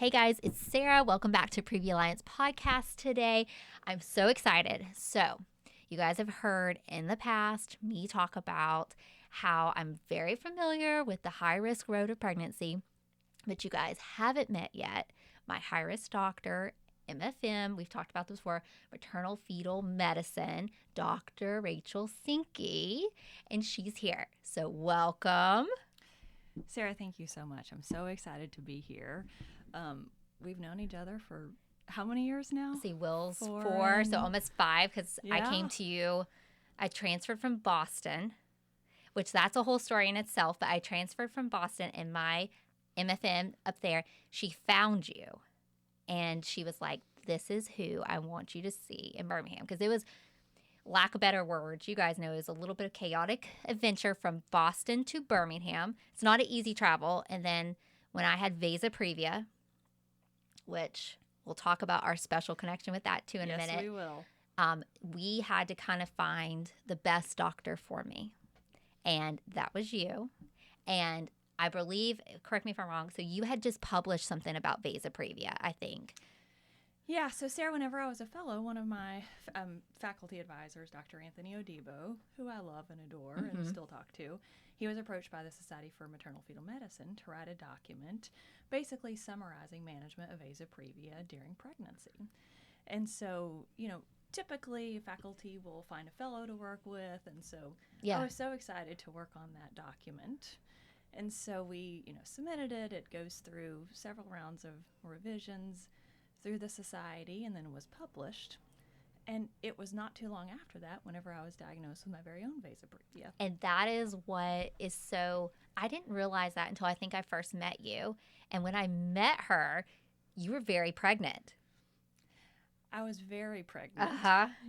Hey guys, it's Sarah. Welcome back to Preview Alliance podcast today. I'm so excited. So, you guys have heard in the past me talk about how I'm very familiar with the high risk road of pregnancy, but you guys haven't met yet my high risk doctor, MFM. We've talked about this before, maternal fetal medicine, Dr. Rachel Sinkey, and she's here. So, welcome. Sarah, thank you so much. I'm so excited to be here. We've known each other for how many years now? See, Will's four, so almost 5, because I came to you. I transferred from Boston, which that's a whole story in itself, but I transferred from Boston, and my MFM up there, she found you, and she was like, this is who I want you to see in Birmingham, because it was, lack of better words, you guys know, it was a little bit of chaotic adventure from Boston to Birmingham. It's not an easy travel, and then when I had vasoprevia, which we'll talk about our special connection with that too in a minute. Yes, we will. We had to kind of find the best doctor for me. And that was you. And I believe, correct me if I'm wrong, so you had just published something about vasoprevia, I think. Yeah, so Sarah, whenever I was a fellow, one of my faculty advisors, Dr. Anthony Odibo, who I love and adore and still talk to, he was approached by the Society for Maternal Fetal Medicine to write a document basically summarizing management of vasoprevia during pregnancy. And so, typically faculty will find a fellow to work with, and so I was so excited to work on that document. And so we, submitted it. It goes through several rounds of revisions through the society, and then was published. And it was not too long after that whenever I was diagnosed with my very own vasoprevia. And that is what is so, I didn't realize that until I think I first met you. And when I met her, you were very pregnant. I was very pregnant.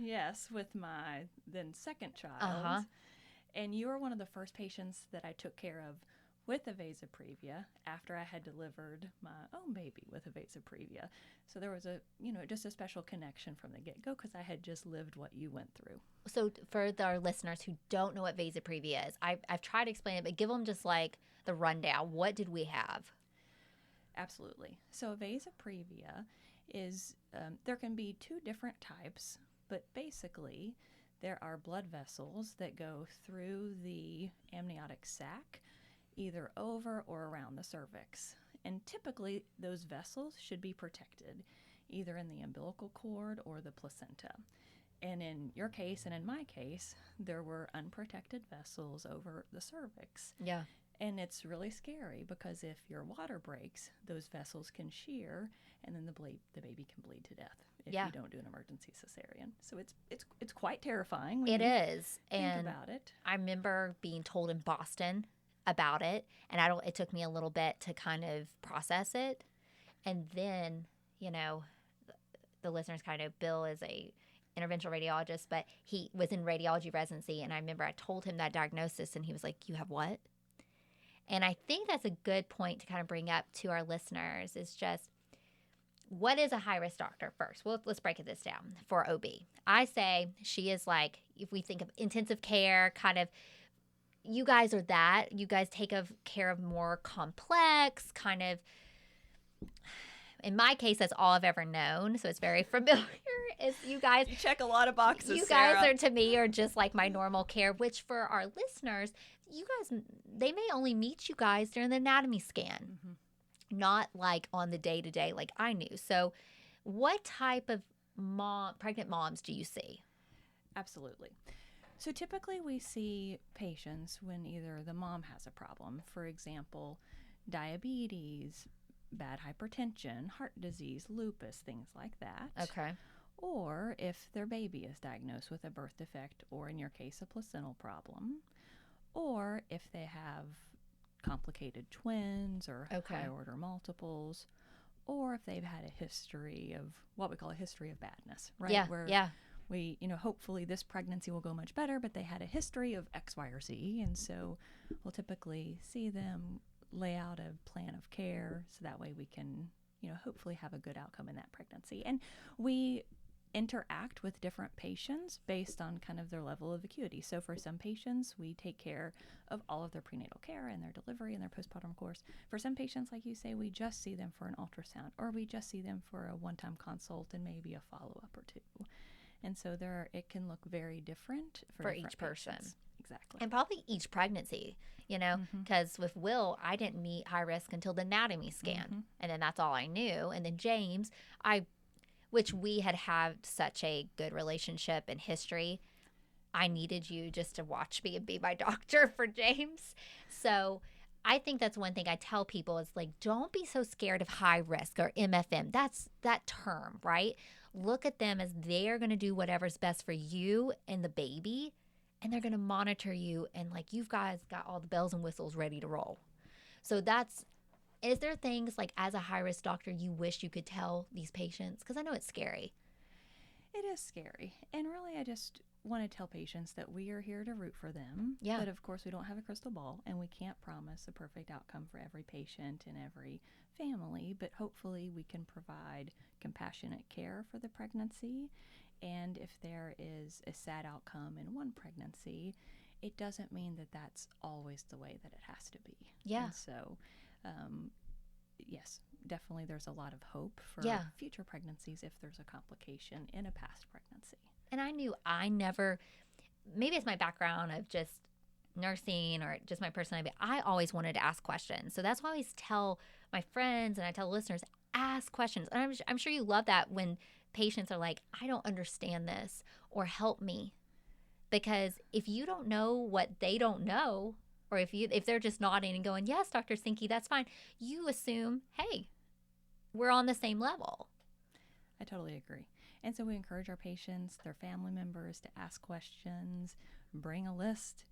Yes, with my then second child. And you were one of the first patients that I took care of with a vasoprevia after I had delivered my own baby with a vasoprevia. So there was just a special connection from the get-go because I had just lived what you went through. So for our listeners who don't know what vasoprevia is, I've tried to explain it, but give them just like the rundown. What did we have? Absolutely. So vasoprevia is, there can be two different types, but basically there are blood vessels that go through the amniotic sac, either over or around the cervix. And typically, those vessels should be protected, either in the umbilical cord or the placenta. And in your case and in my case, there were unprotected vessels over the cervix. Yeah. And it's really scary because if your water breaks, those vessels can shear, and then the baby can bleed to death if you don't do an emergency cesarean. So it's quite terrifying when you think about it. I remember being told in Boston about it, and it took me a little bit to kind of process it. And then, the listeners kind of, Bill is a interventional radiologist, but he was in radiology residency, and I remember I told him that diagnosis, and he was like, you have what? And I think that's a good point to kind of bring up to our listeners is just, what is a high-risk doctor first? Well, let's break this down for OB. I say she is like, if we think of intensive care, kind of, you guys are that. You guys take care of more complex, kind of, in my case, that's all I've ever known. So it's very familiar. Is you guys. You check a lot of boxes, You Sarah. guys to me, are just like my normal care, which for our listeners, you guys, they may only meet you guys during the anatomy scan, not like on the day-to-day like I knew. So what type of pregnant moms do you see? Absolutely. So typically we see patients when either the mom has a problem, for example, diabetes, bad hypertension, heart disease, lupus, things like that. Okay. Or if their baby is diagnosed with a birth defect, or in your case, a placental problem, or if they have complicated twins or high order multiples, or if they've had a history of what we call a history of badness, right? Yeah. We, hopefully this pregnancy will go much better, but they had a history of X, Y, or Z. And so we'll typically see them lay out a plan of care so that way we can, hopefully have a good outcome in that pregnancy. And we interact with different patients based on kind of their level of acuity. So for some patients, we take care of all of their prenatal care and their delivery and their postpartum course. For some patients, like you say, we just see them for an ultrasound, or we just see them for a one-time consult and maybe a follow-up or two. And so it can look very different for each person. Patients. Exactly. And probably each pregnancy, because with Will, I didn't meet high risk until the anatomy scan. And then that's all I knew. And then James, which we had such a good relationship and history, I needed you just to watch me and be my doctor for James. So I think that's one thing I tell people is like, don't be so scared of high risk or MFM. That's that term, right? Look at them as they're going to do whatever's best for you and the baby, and they're going to monitor you, and like you guys got all the bells and whistles ready to roll. So is there things like as a high-risk doctor you wish you could tell these patients? Because I know it's scary. It is scary. And really, I just want to tell patients that we are here to root for them. Yeah. But of course, we don't have a crystal ball, and we can't promise a perfect outcome for every patient and every family. But hopefully, we can provide compassionate care for the pregnancy. And if there is a sad outcome in one pregnancy, it doesn't mean that that's always the way that it has to be. Yeah. And so, yes, definitely there's a lot of hope for future pregnancies if there's a complication in a past pregnancy. And maybe it's my background of just nursing or just my personality, but I always wanted to ask questions. So that's why I always tell my friends and I tell listeners, ask questions. And I'm sure you love that when patients are like, I don't understand this, or help me. Because if you don't know what they don't know, or if they're just nodding and going, yes, Dr. Sinkey, that's fine, you assume, hey, we're on the same level. I totally agree. And so we encourage our patients, their family members, to ask questions, bring a list.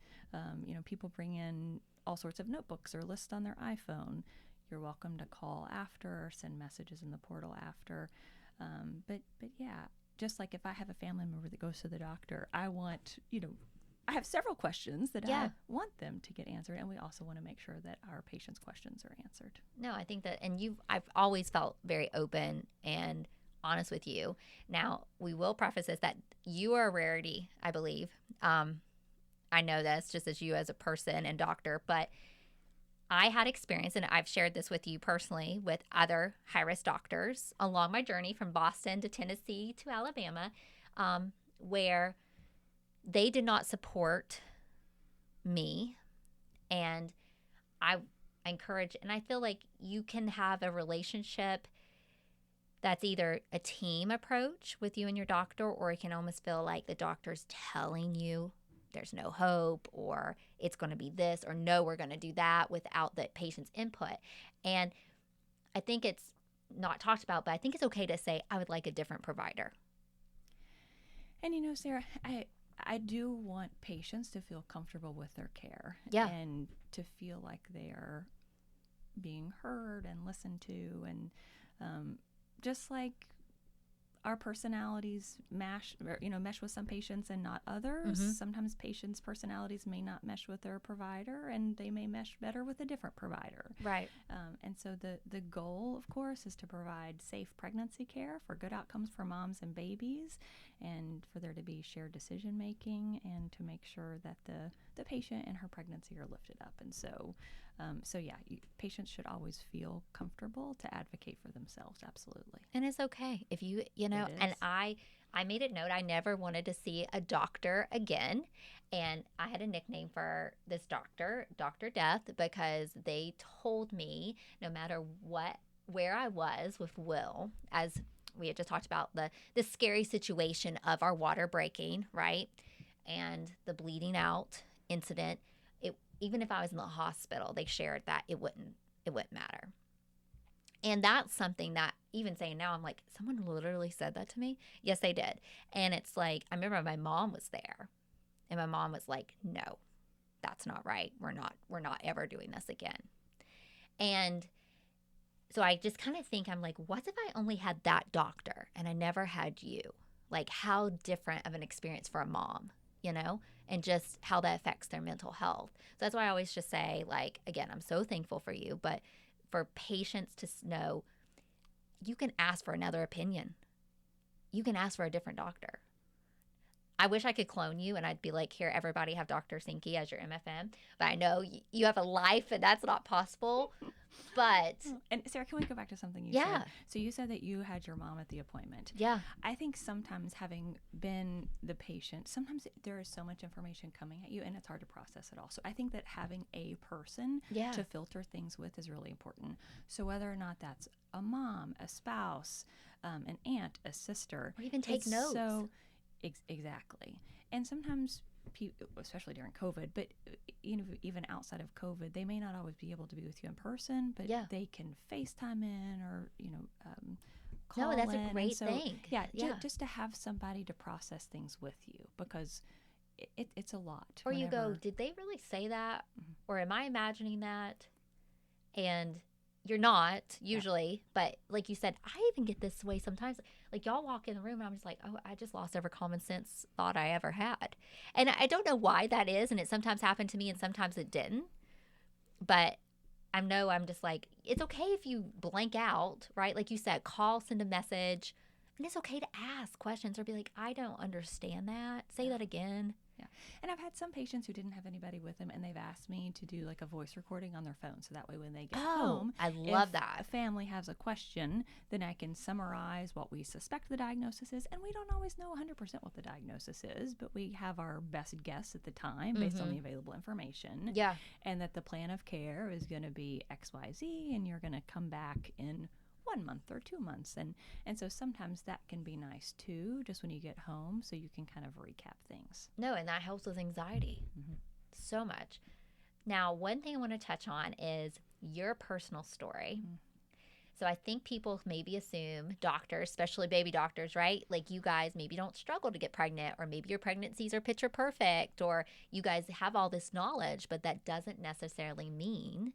People bring in all sorts of notebooks or lists on their iPhone. You're welcome to call after or send messages in the portal after. But yeah, just like if I have a family member that goes to the doctor, I have several questions that I want them to get answered, and we also want to make sure that our patients' questions are answered. No, I think that, and I've always felt very open and honest with you. Now, we will preface this that you are a rarity, I believe. I know this just as you as a person and doctor, but I had experience, and I've shared this with you personally, with other high-risk doctors along my journey from Boston to Tennessee to Alabama, where they did not support me. And I encourage, and I feel like you can have a relationship that's either a team approach with you and your doctor, or it can almost feel like the doctor's telling you there's no hope, or it's going to be this, or no, we're going to do that without the patient's input. And I think it's not talked about, but I think it's okay to say, I would like a different provider. And Sarah, I do want patients to feel comfortable with their care and to feel like they're being heard and listened to. And just like our personalities mesh with some patients and not others. Mm-hmm. Sometimes patients' personalities may not mesh with their provider, and they may mesh better with a different provider. Right. And so the goal, of course, is to provide safe pregnancy care for good outcomes for moms and babies, and for there to be shared decision making, and to make sure that the patient and her pregnancy are lifted up. And so patients should always feel comfortable to advocate for themselves. Absolutely. And it's okay if and I made it note I never wanted to see a doctor again. And I had a nickname for this doctor, Dr. Death, because they told me no matter where I was with Will, as we had just talked about the scary situation of our water breaking, right? And the bleeding out incident, even if I was in the hospital, they shared that it wouldn't matter. And that's something that, even saying now, I'm like, someone literally said that to me? Yes, they did. And it's like, I remember my mom was there, and my mom was like, no, that's not right. We're not ever doing this again. And so I just kind of think, I'm like, what if I only had that doctor and I never had you? Like, how different of an experience for a mom, and just how that affects their mental health. So that's why I always just say, like, again, I'm so thankful for you, but for patients to know you can ask for another opinion. you can ask for a different doctor. I wish I could clone you and I'd be like, here, everybody have Dr. Sinkey as your MFM. But I know you have a life and that's not possible. But and Sarah, can we go back to something you yeah, said? So you said that you had your mom at the appointment. yeah, I think sometimes having been the patient, sometimes there is so much information coming at you and it's hard to process it all. So I think that having a person yeah. to filter things with is really important. So whether or not that's a mom, a spouse, an aunt, a sister, Or even take it's notes. So exactly. And sometimes especially during COVID, but even outside of COVID, they may not always be able to be with you in person, but Yeah. they can FaceTime in or call No, that's in. a And great so, thing. Yeah, Yeah. just to have somebody to process things with you, because it's a lot. Or you go, whenever- did they really say that? Mhm. Or am I imagining that? And you're not usually, but like you said, I even get this way sometimes. Like y'all walk in the room and I'm just like, oh, I just lost every common sense thought I ever had. And I don't know why that is. And it sometimes happened to me and sometimes it didn't. But I'm just like, it's okay if you blank out, right? Like you said, call, send a message. And it's okay to ask questions or be like, I don't understand that. Say that again. Yeah. And I've had some patients who didn't have anybody with them and they've asked me to do like a voice recording on their phone. So that way when they get home, I love if that. a family has a question, then I can summarize what we suspect the diagnosis is. And we don't always know 100% what the diagnosis is, but we have our best guess at the time based on the available information. Yeah. And that the plan of care is going to be XYZ and you're going to come back in 1 month or 2 months. And so sometimes that can be nice too, just when you get home, so you can kind of recap things. No, and that helps with anxiety so much. Now, one thing I want to touch on is your personal story. So I think people maybe assume doctors, especially baby doctors, right? Like you guys maybe don't struggle to get pregnant, or maybe your pregnancies are picture perfect, or you guys have all this knowledge, but that doesn't necessarily mean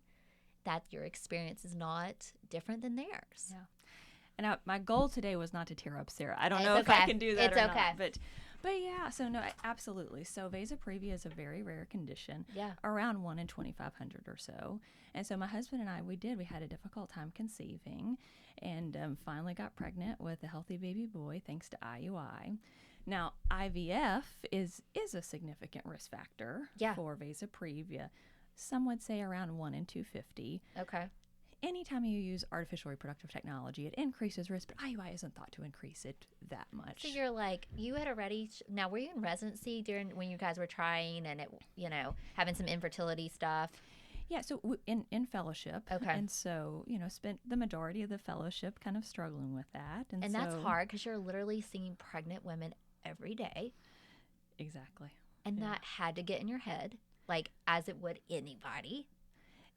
that your experience is not different than theirs. Yeah. And my goal today was not to tear up Sarah. I don't It's know if okay. I can do that It's or okay. not. But yeah, so no, absolutely. So vasoprevia is a very rare condition. Yeah. Around 1 in 2,500 or so. And so my husband and I, we had a difficult time conceiving and finally got pregnant with a healthy baby boy thanks to IUI. Now, IVF is a significant risk factor for vasoprevia. Some would say around 1 in 250. Okay. Anytime you use artificial reproductive technology, it increases risk, but IUI isn't thought to increase it that much. So you're like, you had already, now were you in residency during when you guys were trying and it, having some infertility stuff? Yeah, so in fellowship. Okay. And so, spent the majority of the fellowship kind of struggling with that. And that's hard because you're literally seeing pregnant women every day. Exactly. And that had to get in your head, like as it would anybody.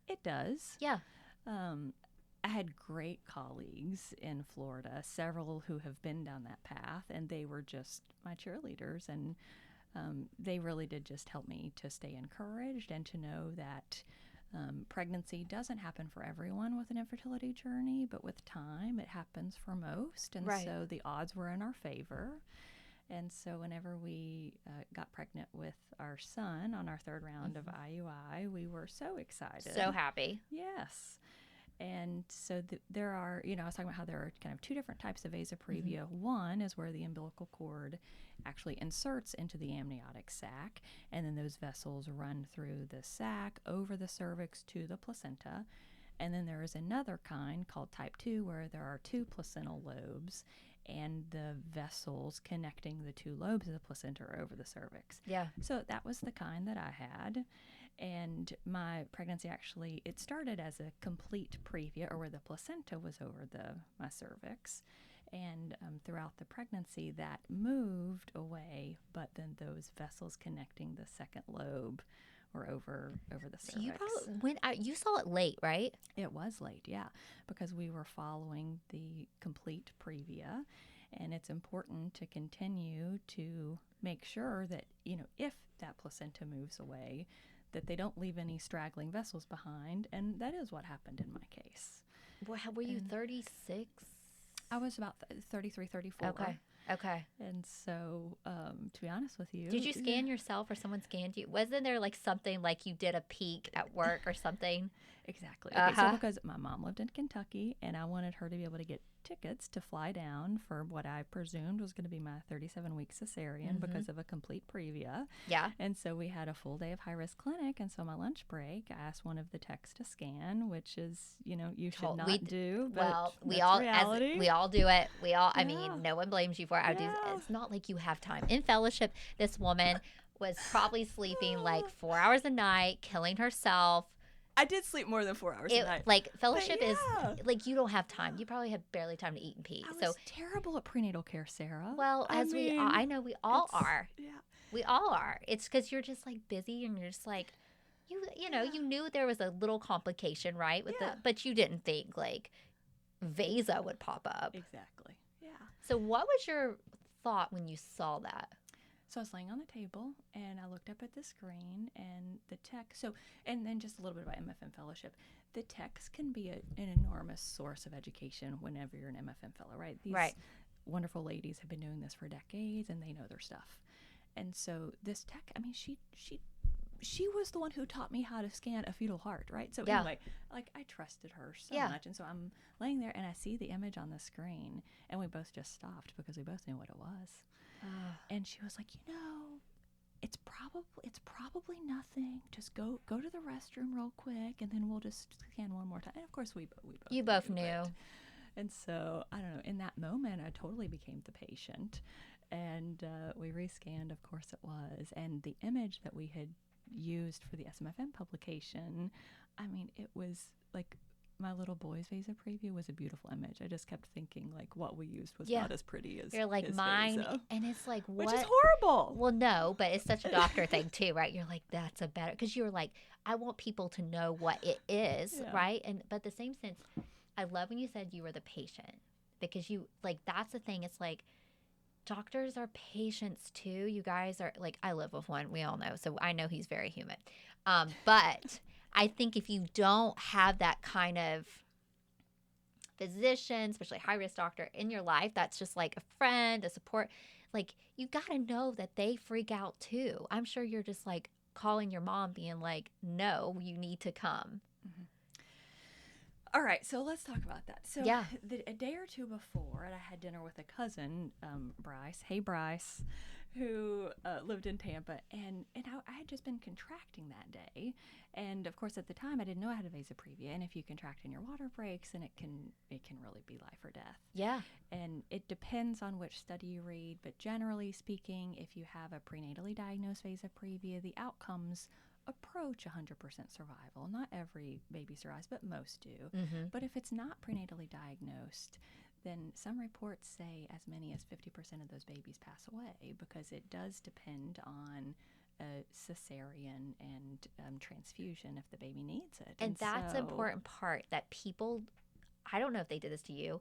It does. Yeah. I had great colleagues in Florida, several who have been down that path, and they were just my cheerleaders. And they really did just help me to stay encouraged and to know that pregnancy doesn't happen for everyone with an infertility journey, but with time it happens for most. And so the odds were in our favor. And so whenever we got pregnant with our son on our third round of IUI, we were so excited. So happy. Yes. And so there are, I was talking about how there are kind of two different types of vasoprevia. One is where the umbilical cord actually inserts into the amniotic sac, and then those vessels run through the sac, over the cervix to the placenta. And then there is another kind called type 2 where there are two placental lobes, and the vessels connecting the two lobes of the placenta are over the cervix. Yeah. So that was the kind that I had. And my pregnancy actually, it started as a complete previa, or where the placenta was over my cervix. And throughout the pregnancy, that moved away, but then those vessels connecting the second lobe were over the cervix. So you saw it late, right? It was late, yeah, because we were following the complete previa, and it's important to continue to make sure that, if that placenta moves away, that they don't leave any straggling vessels behind, and that is what happened in my case. Well, were you 36? I was about 33, 34. Okay. And so, to be honest with you... Did you scan yourself or someone scanned you? Wasn't there like something like you did a peek at work or something? Exactly. Okay, so because my mom lived in Kentucky and I wanted her to be able to get tickets to fly down for what I presumed was going to be my 37-week cesarean because of a complete previa. Yeah. And so we had a full day of high-risk clinic. And so my lunch break, I asked one of the techs to scan, which is, you should not do. But well, we that's all reality. we all do it. We all. I Yeah. mean, no one blames you for it. I do. Yeah. It's not like you have time. In fellowship, this woman was probably sleeping like 4 hours a night, killing herself. I did sleep more than 4 hours a night. Like fellowship But is yeah. like you don't have time. You probably have barely time to eat and pee. I was terrible at prenatal care, Sarah. Well, I know we all are. Yeah. We all are. It's because you're just like busy and you're just like, you knew there was a little complication, right? But you didn't think like Vasa would pop up. Exactly. Yeah. So what was your thought when you saw that? So I was laying on the table and I looked up at the screen and the tech. And then just a little bit about MFM fellowship. The techs can be an enormous source of education whenever you're an MFM fellow, right? These wonderful ladies have been doing this for decades and they know their stuff. And so this tech, I mean, she was the one who taught me how to scan a fetal heart, right? So anyway, like I trusted her so much. And so I'm laying there and I see the image on the screen and we both just stopped because we both knew what it was. And she was like, it's probably nothing. Just go to the restroom real quick, and then we'll just scan one more time. And of course, we both knew. It. And so I don't know. In that moment, I totally became the patient, and we rescanned. Of course, it was. And the image that we had used for the SMFM publication, I mean, it was like. My little boy's Vasa preview was a beautiful image. I just kept thinking, like, what we used was not as pretty as you're like his mine, Vasa. and it's like, what? Which is horrible. Well, no, but it's such a doctor thing too, right? You're like, that's a better, because you're like, I want people to know what it is, right? But at the same sense, I love when you said you were the patient, because you, like, that's the thing. It's like, doctors are patients too. You guys are, like, I live with one, we all know, so I know he's very human. But I think if you don't have that kind of physician, especially high-risk doctor in your life, that's just like a friend, a support, like you got to know that they freak out too. I'm sure you're just like calling your mom being like, no, you need to come. Mm-hmm. All right, so let's talk about that. So a day or two before, and I had dinner with a cousin, Bryce. Hey, Bryce. Who lived in Tampa, and I had just been contracting that day, and of course at the time I didn't know I had a Vasa previa, and if you contract and your water breaks, then it can really be life or death. Yeah. And it depends on which study you read, but generally speaking, if you have a prenatally diagnosed Vasa previa, the outcomes approach 100% survival. Not every baby survives, but most do. Mm-hmm. But if it's not prenatally diagnosed, then some reports say as many as 50% of those babies pass away, because it does depend on a cesarean and transfusion if the baby needs it. And that's an important part that people, I don't know if they did this to you,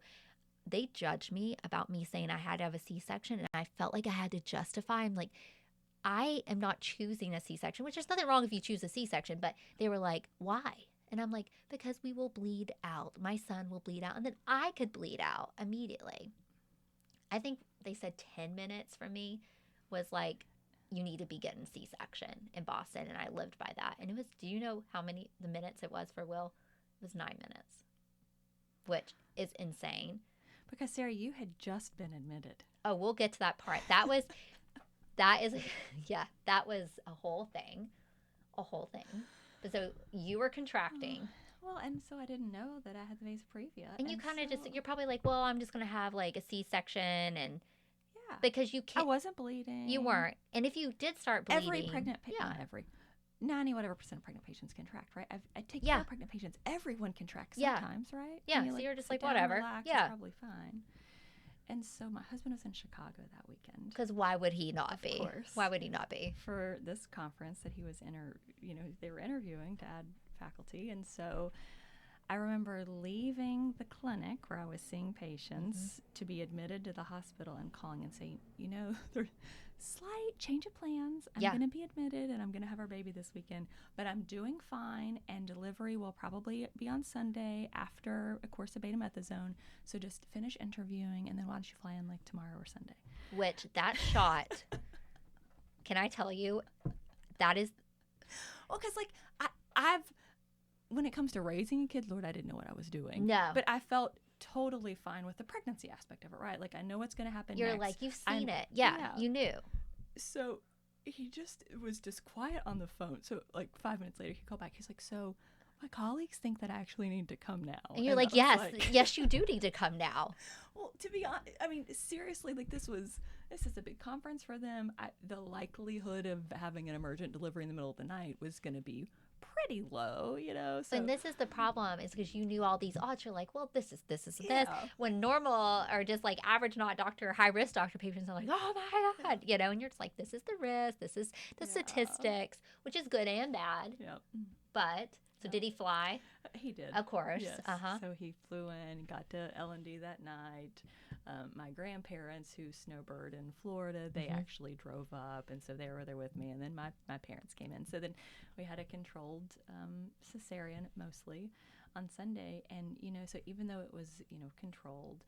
they judged me about me saying I had to have a C-section, and I felt like I had to justify. I'm like, I am not choosing a C-section, which there's nothing wrong if you choose a C-section, but they were like, why? And I'm like, because we will bleed out. My son will bleed out, and then I could bleed out immediately. I think they said 10 minutes for me was like, you need to be getting C-section in Boston, and I lived by that. And it was, do you know how many the minutes it was for Will? It was 9 minutes, which is insane. Because, Sarah, you had just been admitted. Oh, we'll get to that part. That was a whole thing. But so you were contracting. Well, and so I didn't know that I had the Vasa previa. And you kind of you're probably like, well, I'm just going to have like a C-section, and because you can't. I wasn't bleeding. You weren't. And if you did start bleeding. Every pregnant patient, not every, 90 whatever % of pregnant patients contract, right? I take care of pregnant patients. Everyone contracts sometimes, right? Yeah, so you're just like, whatever. Relax, it's probably fine. And so my husband was in Chicago that weekend. Because why would he not be? Of course. Why would he not be? For this conference that he was they were interviewing to add faculty. And so I remember leaving the clinic where I was seeing patients to be admitted to the hospital and calling and saying, there's slight change of plans. I'm going to be admitted and I'm going to have our baby this weekend, but I'm doing fine, and delivery will probably be on Sunday after a course of betamethasone. So just finish interviewing, and then why don't you fly in like tomorrow or Sunday? Which that shot, can I tell you, that is. Well, because like I've when it comes to raising a kid, Lord, I didn't know what I was doing. No. But I felt totally fine with the pregnancy aspect of it, right? Like, I know what's going to happen You're next. like, you've seen it. Yeah, you knew. So he was just quiet on the phone. So like 5 minutes later, he called back. He's like, so my colleagues think that I actually need to come now. And you're like, yes, you do need to come now. Well, to be honest, I mean, seriously, like this is a big conference for them. The likelihood of having an emergent delivery in the middle of the night was going to be pretty low, So, and this is the problem, is because you knew all these odds. You're like, well, this is this. When normal or just like average not doctor, high risk doctor patients are like, oh my God, and you're just like, this is the risk, this is the statistics, which is good and bad. Yeah. But so did he fly? He did. Of course. Yes. So he flew in, got to L&D that night. My grandparents, who snowbird in Florida, they actually drove up, and so they were there with me. And then my parents came in. So then we had a controlled cesarean mostly on Sunday. And, so even though it was, controlled,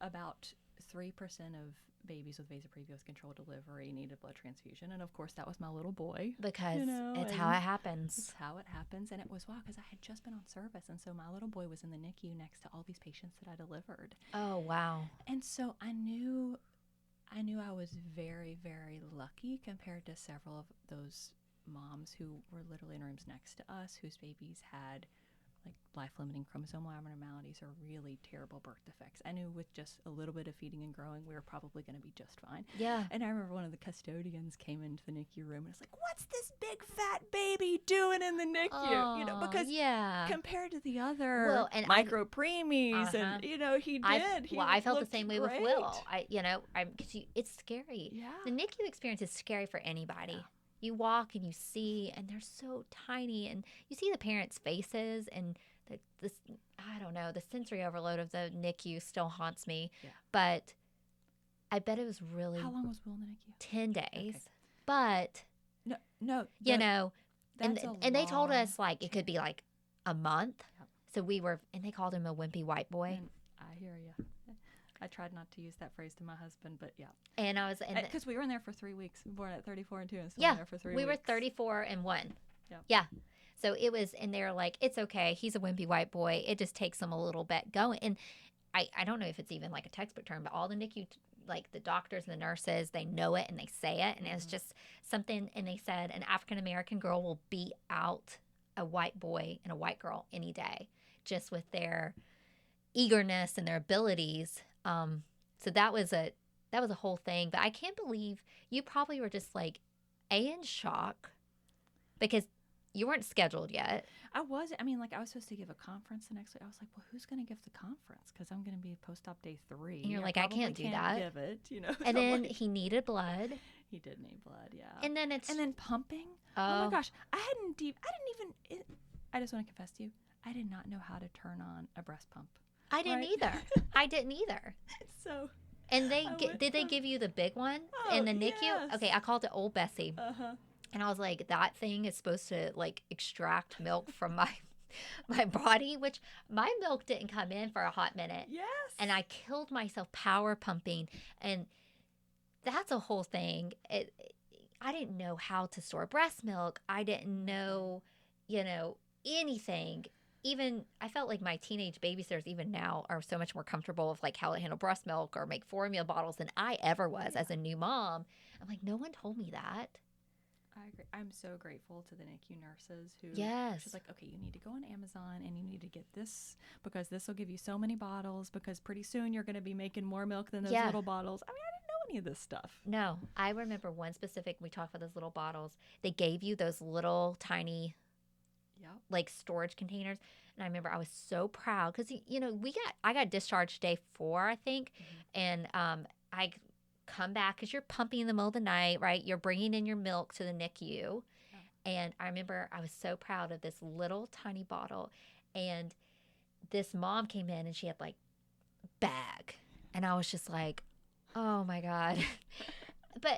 about 3% of babies with vasoprevious controlled delivery needed blood transfusion. And of course, that was my little boy. Because it's how it happens. It's how it happens. And it was because I had just been on service. And so my little boy was in the NICU next to all these patients that I delivered. Oh, wow. And so I knew I was very, very lucky compared to several of those moms who were literally in rooms next to us, whose babies had like life-limiting chromosomal abnormalities or really terrible birth defects. I knew with just a little bit of feeding and growing, we were probably going to be just fine. Yeah. And I remember one of the custodians came into the NICU room and was like, what's this big fat baby doing in the NICU? Oh, because compared to the other micro preemies and, he did. I felt the same way great. with Will. It's scary. Yeah. The NICU experience is scary for anybody. Yeah. You walk and you see, and they're so tiny, and you see the parents' faces, and the sensory overload of the NICU still haunts me. Yeah. But I bet it was really. How long was Will in the NICU? 10 days. Okay. But no, and they told us like it could be like a month. Yep. So and they called him a wimpy white boy. And I hear you. I tried not to use that phrase to my husband, but yeah. And I was because we were in there for 3 weeks, born at 34 and 2, and still in there for 3 weeks. We were 34 and 1. Yeah. So it was, and they're like, it's okay. He's a wimpy white boy. It just takes him a little bit going. And I don't know if it's even like a textbook term, but all the NICU, like the doctors and the nurses, they know it and they say it, and it's just something. And they said an African American girl will beat out a white boy and a white girl any day, just with their eagerness and their abilities. So that was a whole thing, but I can't believe you probably were just like in shock because you weren't scheduled yet. I was supposed to give a conference the next week. I was like, well, who's going to give the conference? Because I'm going to be post-op day 3. And you're like, I can't do that. Give it, And then he needed blood. He did need blood, yeah. And then pumping. Oh my gosh, I just want to confess to you, I did not know how to turn on a breast pump. I didn't either. I didn't either. So, and did they give you the big one in the NICU? Yes. Okay, I called it Old Bessie. Uh-huh. And I was like, that thing is supposed to like extract milk from my body, which my milk didn't come in for a hot minute. Yes. And I killed myself power pumping, and that's a whole thing. I didn't know how to store breast milk. I didn't know, anything. Even I felt like my teenage babysitters even now are so much more comfortable with like how to handle breast milk or make formula bottles than I ever was as a new mom. I'm like, no one told me that. I agree. I'm so grateful to the NICU nurses who she's like, okay, you need to go on Amazon and you need to get this because this will give you so many bottles because pretty soon you're going to be making more milk than those little bottles. I mean, I didn't know any of this stuff. No, I remember one specific, we talked about those little bottles. They gave you those little tiny like storage containers. And I remember I was so proud because, I got discharged day 4, I think. Mm-hmm. And I come back because you're pumping in the middle of the night, right? You're bringing in your milk to the NICU. Yeah. And I remember I was so proud of this little tiny bottle. And this mom came in and she had like a bag. And I was just like, oh my God.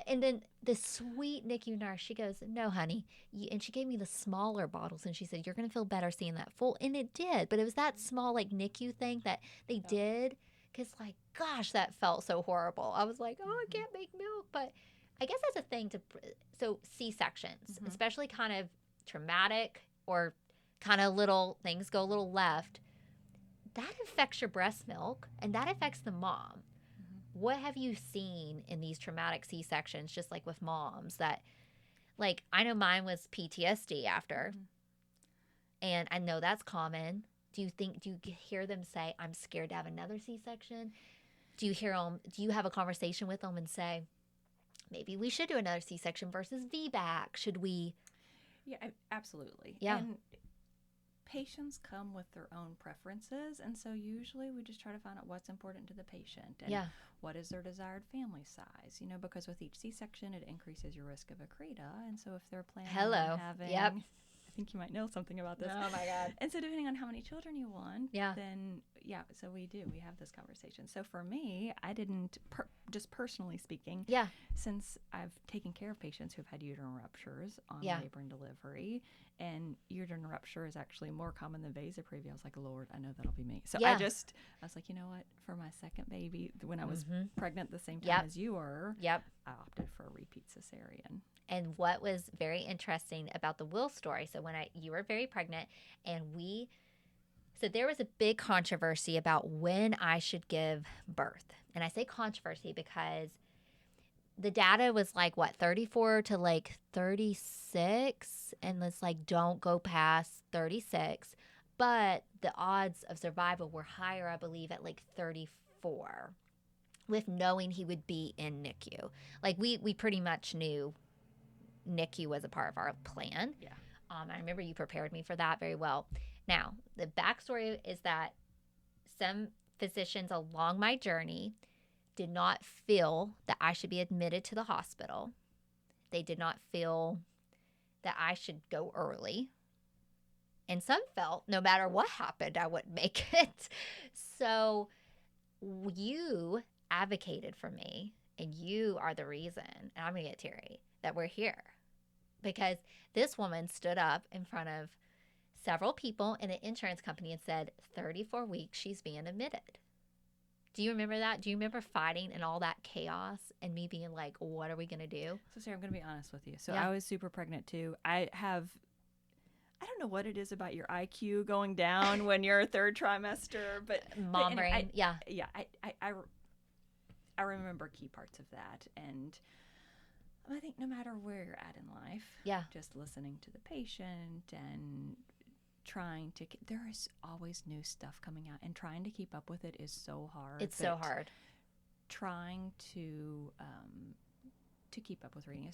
And then the sweet NICU nurse, she goes, no, honey. And she gave me the smaller bottles. And she said, you're going to feel better seeing that full. And it did. But it was that small like NICU thing that they did. Because like, gosh, that felt so horrible. I was like, oh, I can't make milk. But I guess that's a thing so C-sections, especially kind of traumatic or kind of little things go a little left. that affects your breast milk and that affects the mom. Mhm. What have you seen in these traumatic C-sections, just like with moms that, like, I know mine was PTSD after, Mhm. and I know that's common. Do you hear them say, I'm scared to have another C-section? Do you have a conversation with them and say, maybe we should do another C-section versus VBAC? Should we? Yeah, absolutely. Yeah. And patients come with their own preferences, and so usually we just try to find out what's important to the patient and Yeah. what is their desired family size. Because with each C-section, it increases your risk of accreta, and so if they're planning on having, Yep. I think you might know something about this. Oh my God. And so depending on how many children you want, Yeah. then so we have this conversation. So for me, I didn't, just personally speaking, Yeah. since I've taken care of patients who've had uterine ruptures on Yeah. labor and delivery, and uterine rupture is actually more common than vasoprevia. I was like, Lord, I know that'll be me. So Yeah. I was like, you know what? For my second baby, when I was pregnant the same time Yep. as you were, Yep. I opted for a repeat cesarean. And what was very interesting about the Will story, so when you were very pregnant, and so there was a big controversy about when I should give birth. And I say controversy because the data was like, 34 to like 36, and it's like, don't go past 36. But the odds of survival were higher, I believe, at like 34, with knowing he would be in NICU. Like, we pretty much knew NICU was a part of our plan. Yeah. I remember you prepared me for that very well. Now, the backstory is that some physicians along my journey did not feel that I should be admitted to the hospital. They did not feel that I should go early. And some felt no matter what happened, I wouldn't make it. So you advocated for me, and you are the reason, and I'm going to get teary, that we're here. Because this woman stood up in front of several people in an insurance company and said, 34 weeks, she's being admitted. Do you remember that? Do you remember fighting and all that chaos and me being like, what are we going to do? So, Sarah, I'm going to be honest with you. So, Yeah. I was super pregnant too. I don't know what it is about your IQ going down when you're third trimester, but Mom brain, yeah. Yeah, I remember key parts of that. And I think no matter where you're at in life, Yeah. just listening to the patient and trying to, there is always new stuff coming out, and trying to keep up with it is so hard. It's so hard. Trying to keep up with reading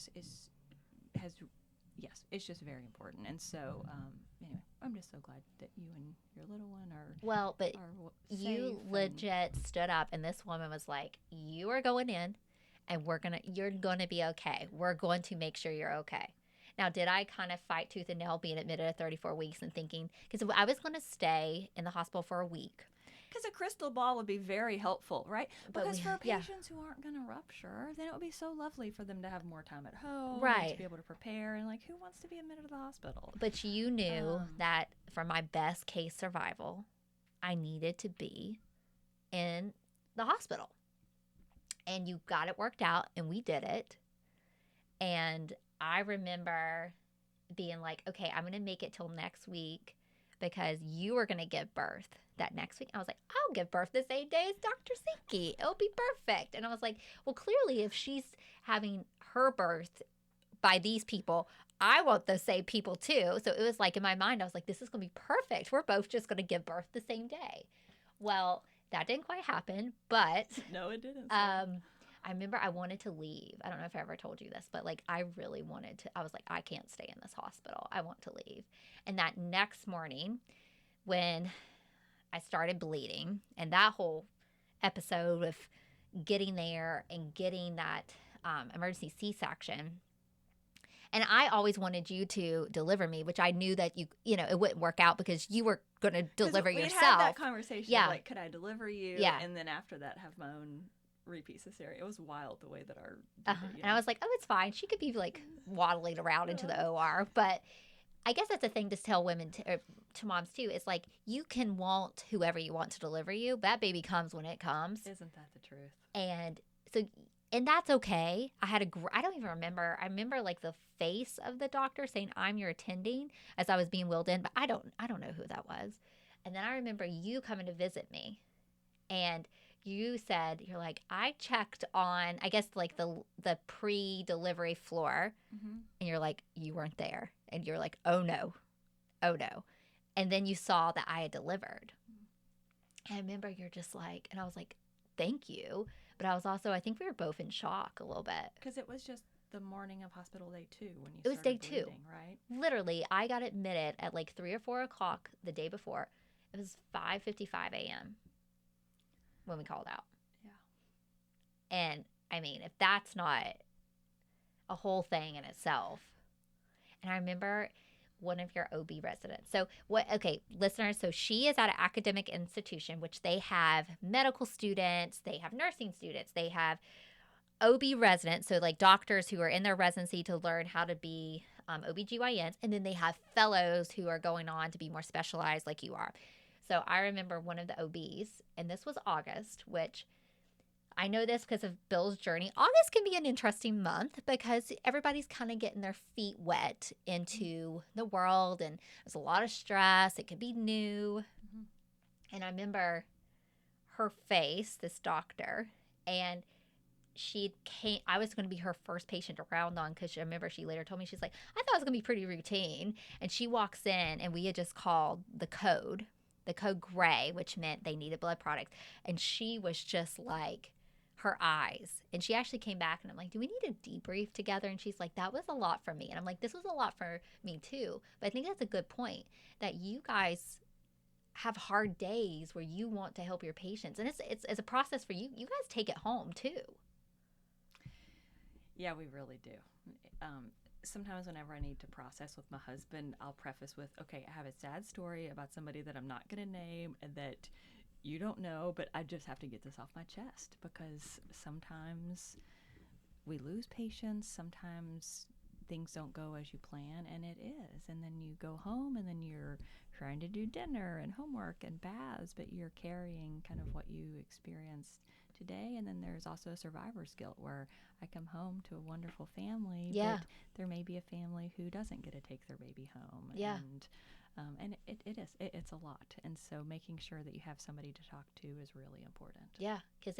it's just very important. And so anyway, I'm just so glad that you and your little one are But safe you legit stood up, and this woman was like, you are going in, and you're going to be okay. We're going to make sure you're okay. Now, did I kind of fight tooth and nail being admitted at 34 weeks and thinking, because I was going to stay in the hospital for a week. Because a crystal ball would be very helpful, right? But Because for patients who aren't going to rupture, then it would be so lovely for them to have more time at home, Right? And to be able to prepare, and like, who wants to be admitted to the hospital? But you knew that for my best case survival, I needed to be in the hospital, and you got it worked out, and we did it. And I remember being like, okay, I'm going to make it till next week, because you were going to give birth that next week. I was like, I'll give birth the same day as Dr. Sinkey. It'll be perfect. And I was like, well, clearly if she's having her birth by these people, I want the same people too. So it was like, in my mind, I was like, this is going to be perfect. We're both just going to give birth the same day. Well, that didn't quite happen, but no, it didn't. I remember I wanted to leave. I don't know if I ever told you this, but like, I really wanted to. I was like, I can't stay in this hospital. I want to leave. And that next morning, when I started bleeding, and that whole episode of getting there and getting that emergency C-section, and I always wanted you to deliver me, which I knew that it wouldn't work out because you were going to deliver yourself. We had that conversation. Yeah. Like, could I deliver you? Yeah. And then after that, have my own repeat cesarean. It was wild the way that and I was like, oh, it's fine. She could be like waddling around into the OR. But I guess that's a thing to tell women to moms too. It's like, you can want whoever you want to deliver you. That baby comes when it comes. Isn't that the truth? And so, and that's okay. I don't even remember. I remember like the face of the doctor saying, I'm your attending, as I was being wheeled in, but I don't know who that was. And then I remember you coming to visit me, and you said, you're like, I checked on, I guess, like the pre-delivery floor, Mm-hmm. and you're like, you weren't there, and you're like, oh no, oh no. And then you saw that I had delivered. And I remember you're just like, and I was like, thank you. But I was also, I think we were both in shock a little bit. Because it was just the morning of hospital day 2 when you It was started day 2. bleeding, right? Literally, I got admitted at like 3 or 4 o'clock the day before. It was 5:55 a.m. when we called out. Yeah. And I mean, if that's not a whole thing in itself. And I remember one of your OB residents. So what, okay, listeners, so she is at an academic institution, which they have medical students, they have nursing students, they have OB residents, so like doctors who are in their residency to learn how to be OBGYNs, and then they have fellows who are going on to be more specialized like you are. So I remember one of the OBs, and this was August, which I know this because of Bill's journey. August can be an interesting month because everybody's kind of getting their feet wet into the world, and there's a lot of stress. It could be new. Mm-hmm. And I remember her face, this doctor, and she came. I was going to be her first patient around on because I remember she later told me, she's like, I thought it was going to be pretty routine. And she walks in, and we had just called the code gray, which meant they needed blood products. And she was just like, her eyes. And she actually came back, and I'm like, do we need a debrief together? And she's like, that was a lot for me. And I'm like, this was a lot for me too. But I think that's a good point that you guys have hard days where you want to help your patients. And it's a process for you. You guys take it home too. Yeah, we really do. Sometimes whenever I need to process with my husband, I'll preface with, okay, I have a sad story about somebody that I'm not going to name and that you don't know, but I just have to get this off my chest because sometimes we lose patients, sometimes things don't go as you plan, and it is. And then you go home and then you're trying to do dinner and homework and baths, but you're carrying kind of what you experienced today. And then there's also survivor's guilt where I come home to a wonderful family, Yeah. but there may be a family who doesn't get to take their baby home. Yeah. And it's a lot. And so making sure that you have somebody to talk to is really important. Yeah, because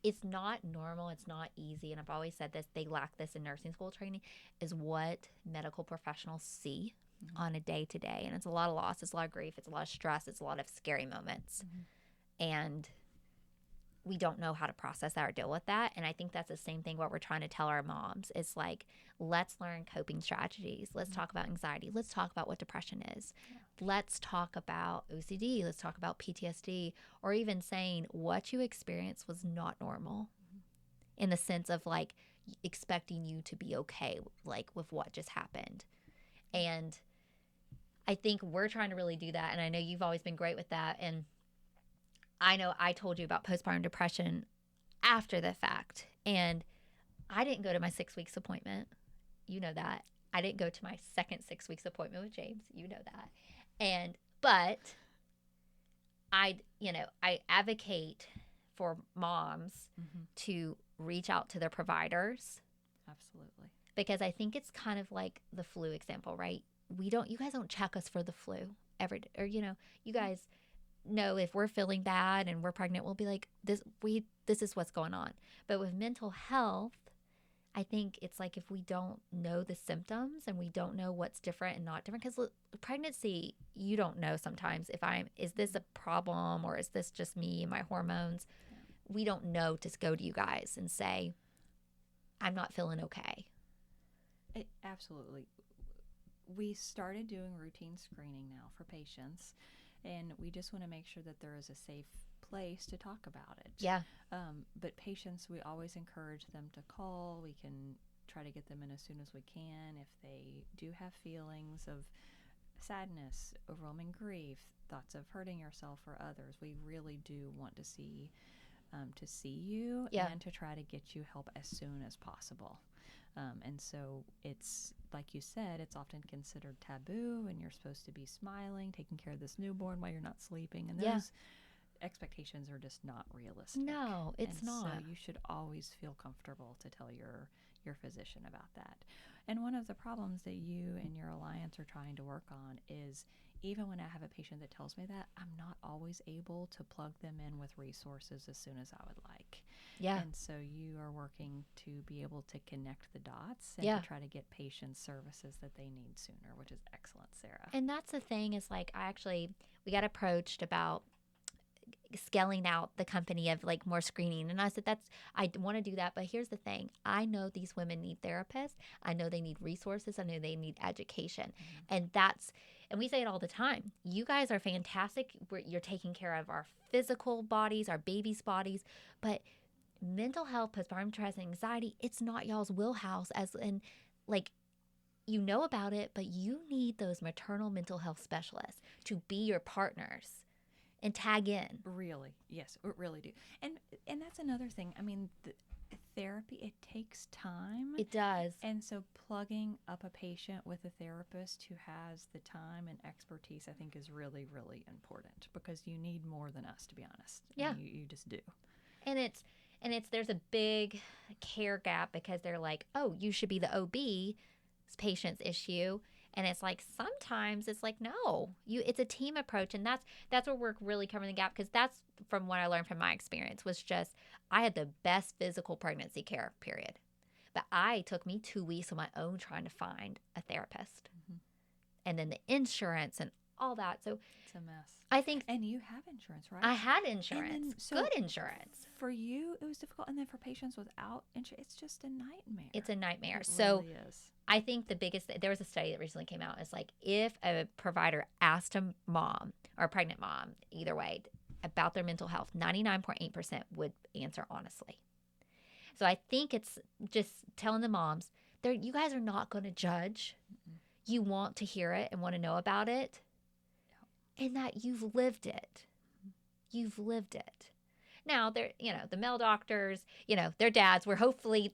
it's not normal, it's not easy, and I've always said this, they lack this in nursing school training, is what medical professionals see on a day to day. And it's a lot of loss, it's a lot of grief, it's a lot of stress, it's a lot of scary moments. And we don't know how to process that or deal with that. And I think that's the same thing what we're trying to tell our moms is like, let's learn coping strategies. Let's talk about anxiety. Let's talk about what depression is. Let's talk about OCD. Let's talk about PTSD, or even saying what you experienced was not normal in the sense of like expecting you to be okay, like with what just happened. And I think we're trying to really do that. And I know you've always been great with that. And I know I told you about postpartum depression after the fact, and I didn't go to my 6 weeks appointment. You know that. I didn't go to my second 6 weeks appointment with James. You know that. But I advocate for moms to reach out to their providers. Absolutely. Because I think it's kind of like the flu example, right? You guys don't check us for the flu every day, or you guys know if we're feeling bad and we're pregnant, we'll be like, this is what's going on. But with mental health, I think it's like if we don't know the symptoms and we don't know what's different and not different, because pregnancy, you don't know sometimes is this a problem or is this just me and my hormones? Yeah. We don't know to go to you guys and say, I'm not feeling okay. Absolutely. We started doing routine screening now for patients, and we just want to make sure that there is a safe place to talk about it. Yeah. But patients, we always encourage them to call. We can try to get them in as soon as we can. If they do have feelings of sadness, overwhelming grief, thoughts of hurting yourself or others, we really do want to see you and to try to get you help as soon as possible. And so it's, like you said, it's often considered taboo, and you're supposed to be smiling, taking care of this newborn while you're not sleeping. And those expectations are just not realistic. No, it's not. So you should always feel comfortable to tell your physician about that. And one of the problems that you and your alliance are trying to work on is even when I have a patient that tells me that, I'm not always able to plug them in with resources as soon as I would like. Yeah. And so you are working to be able to connect the dots and Yeah. to try to get patients services that they need sooner, which is excellent, Sarah. And that's the thing is like, we got approached about scaling out the company of like more screening. And I said, I want to do that. But here's the thing. I know these women need therapists. I know they need resources. I know they need education. And we say it all the time. You guys are fantastic. You're taking care of our physical bodies, our babies' bodies, but mental health, postpartum stress, and anxiety, it's not y'all's wheelhouse as in like, you know about it, but you need those maternal mental health specialists to be your partners and tag in. Really, yes, we really do. And that's another thing. I mean, therapy, it takes time. It does. And so plugging up a patient with a therapist who has the time and expertise, I think, is really, really important, because you need more than us, to be honest. Yeah. You just do. And there's a big care gap, because they're like, oh, you should be the OB patient's issue. And it's like, sometimes it's like, no, it's a team approach. And that's where we're really covering the gap, because that's from what I learned from my experience was just, I had the best physical pregnancy care, period. But I took me 2 weeks on my own trying to find a therapist. And then the insurance and all that. So it's a mess. I think. And you have insurance, right? I had insurance. Good insurance. For you, it was difficult. And then for patients without insurance, it's just a nightmare. It's a nightmare. It So really is. I think there was a study that recently came out. It's like, if a provider asked a mom or a pregnant mom, either way, about their mental health, 99.8% would answer honestly. So I think it's just telling the moms, you guys are not going to judge. You want to hear it and want to know about it. And that you've lived it. You've lived it. Now, the male doctors, their dads, where hopefully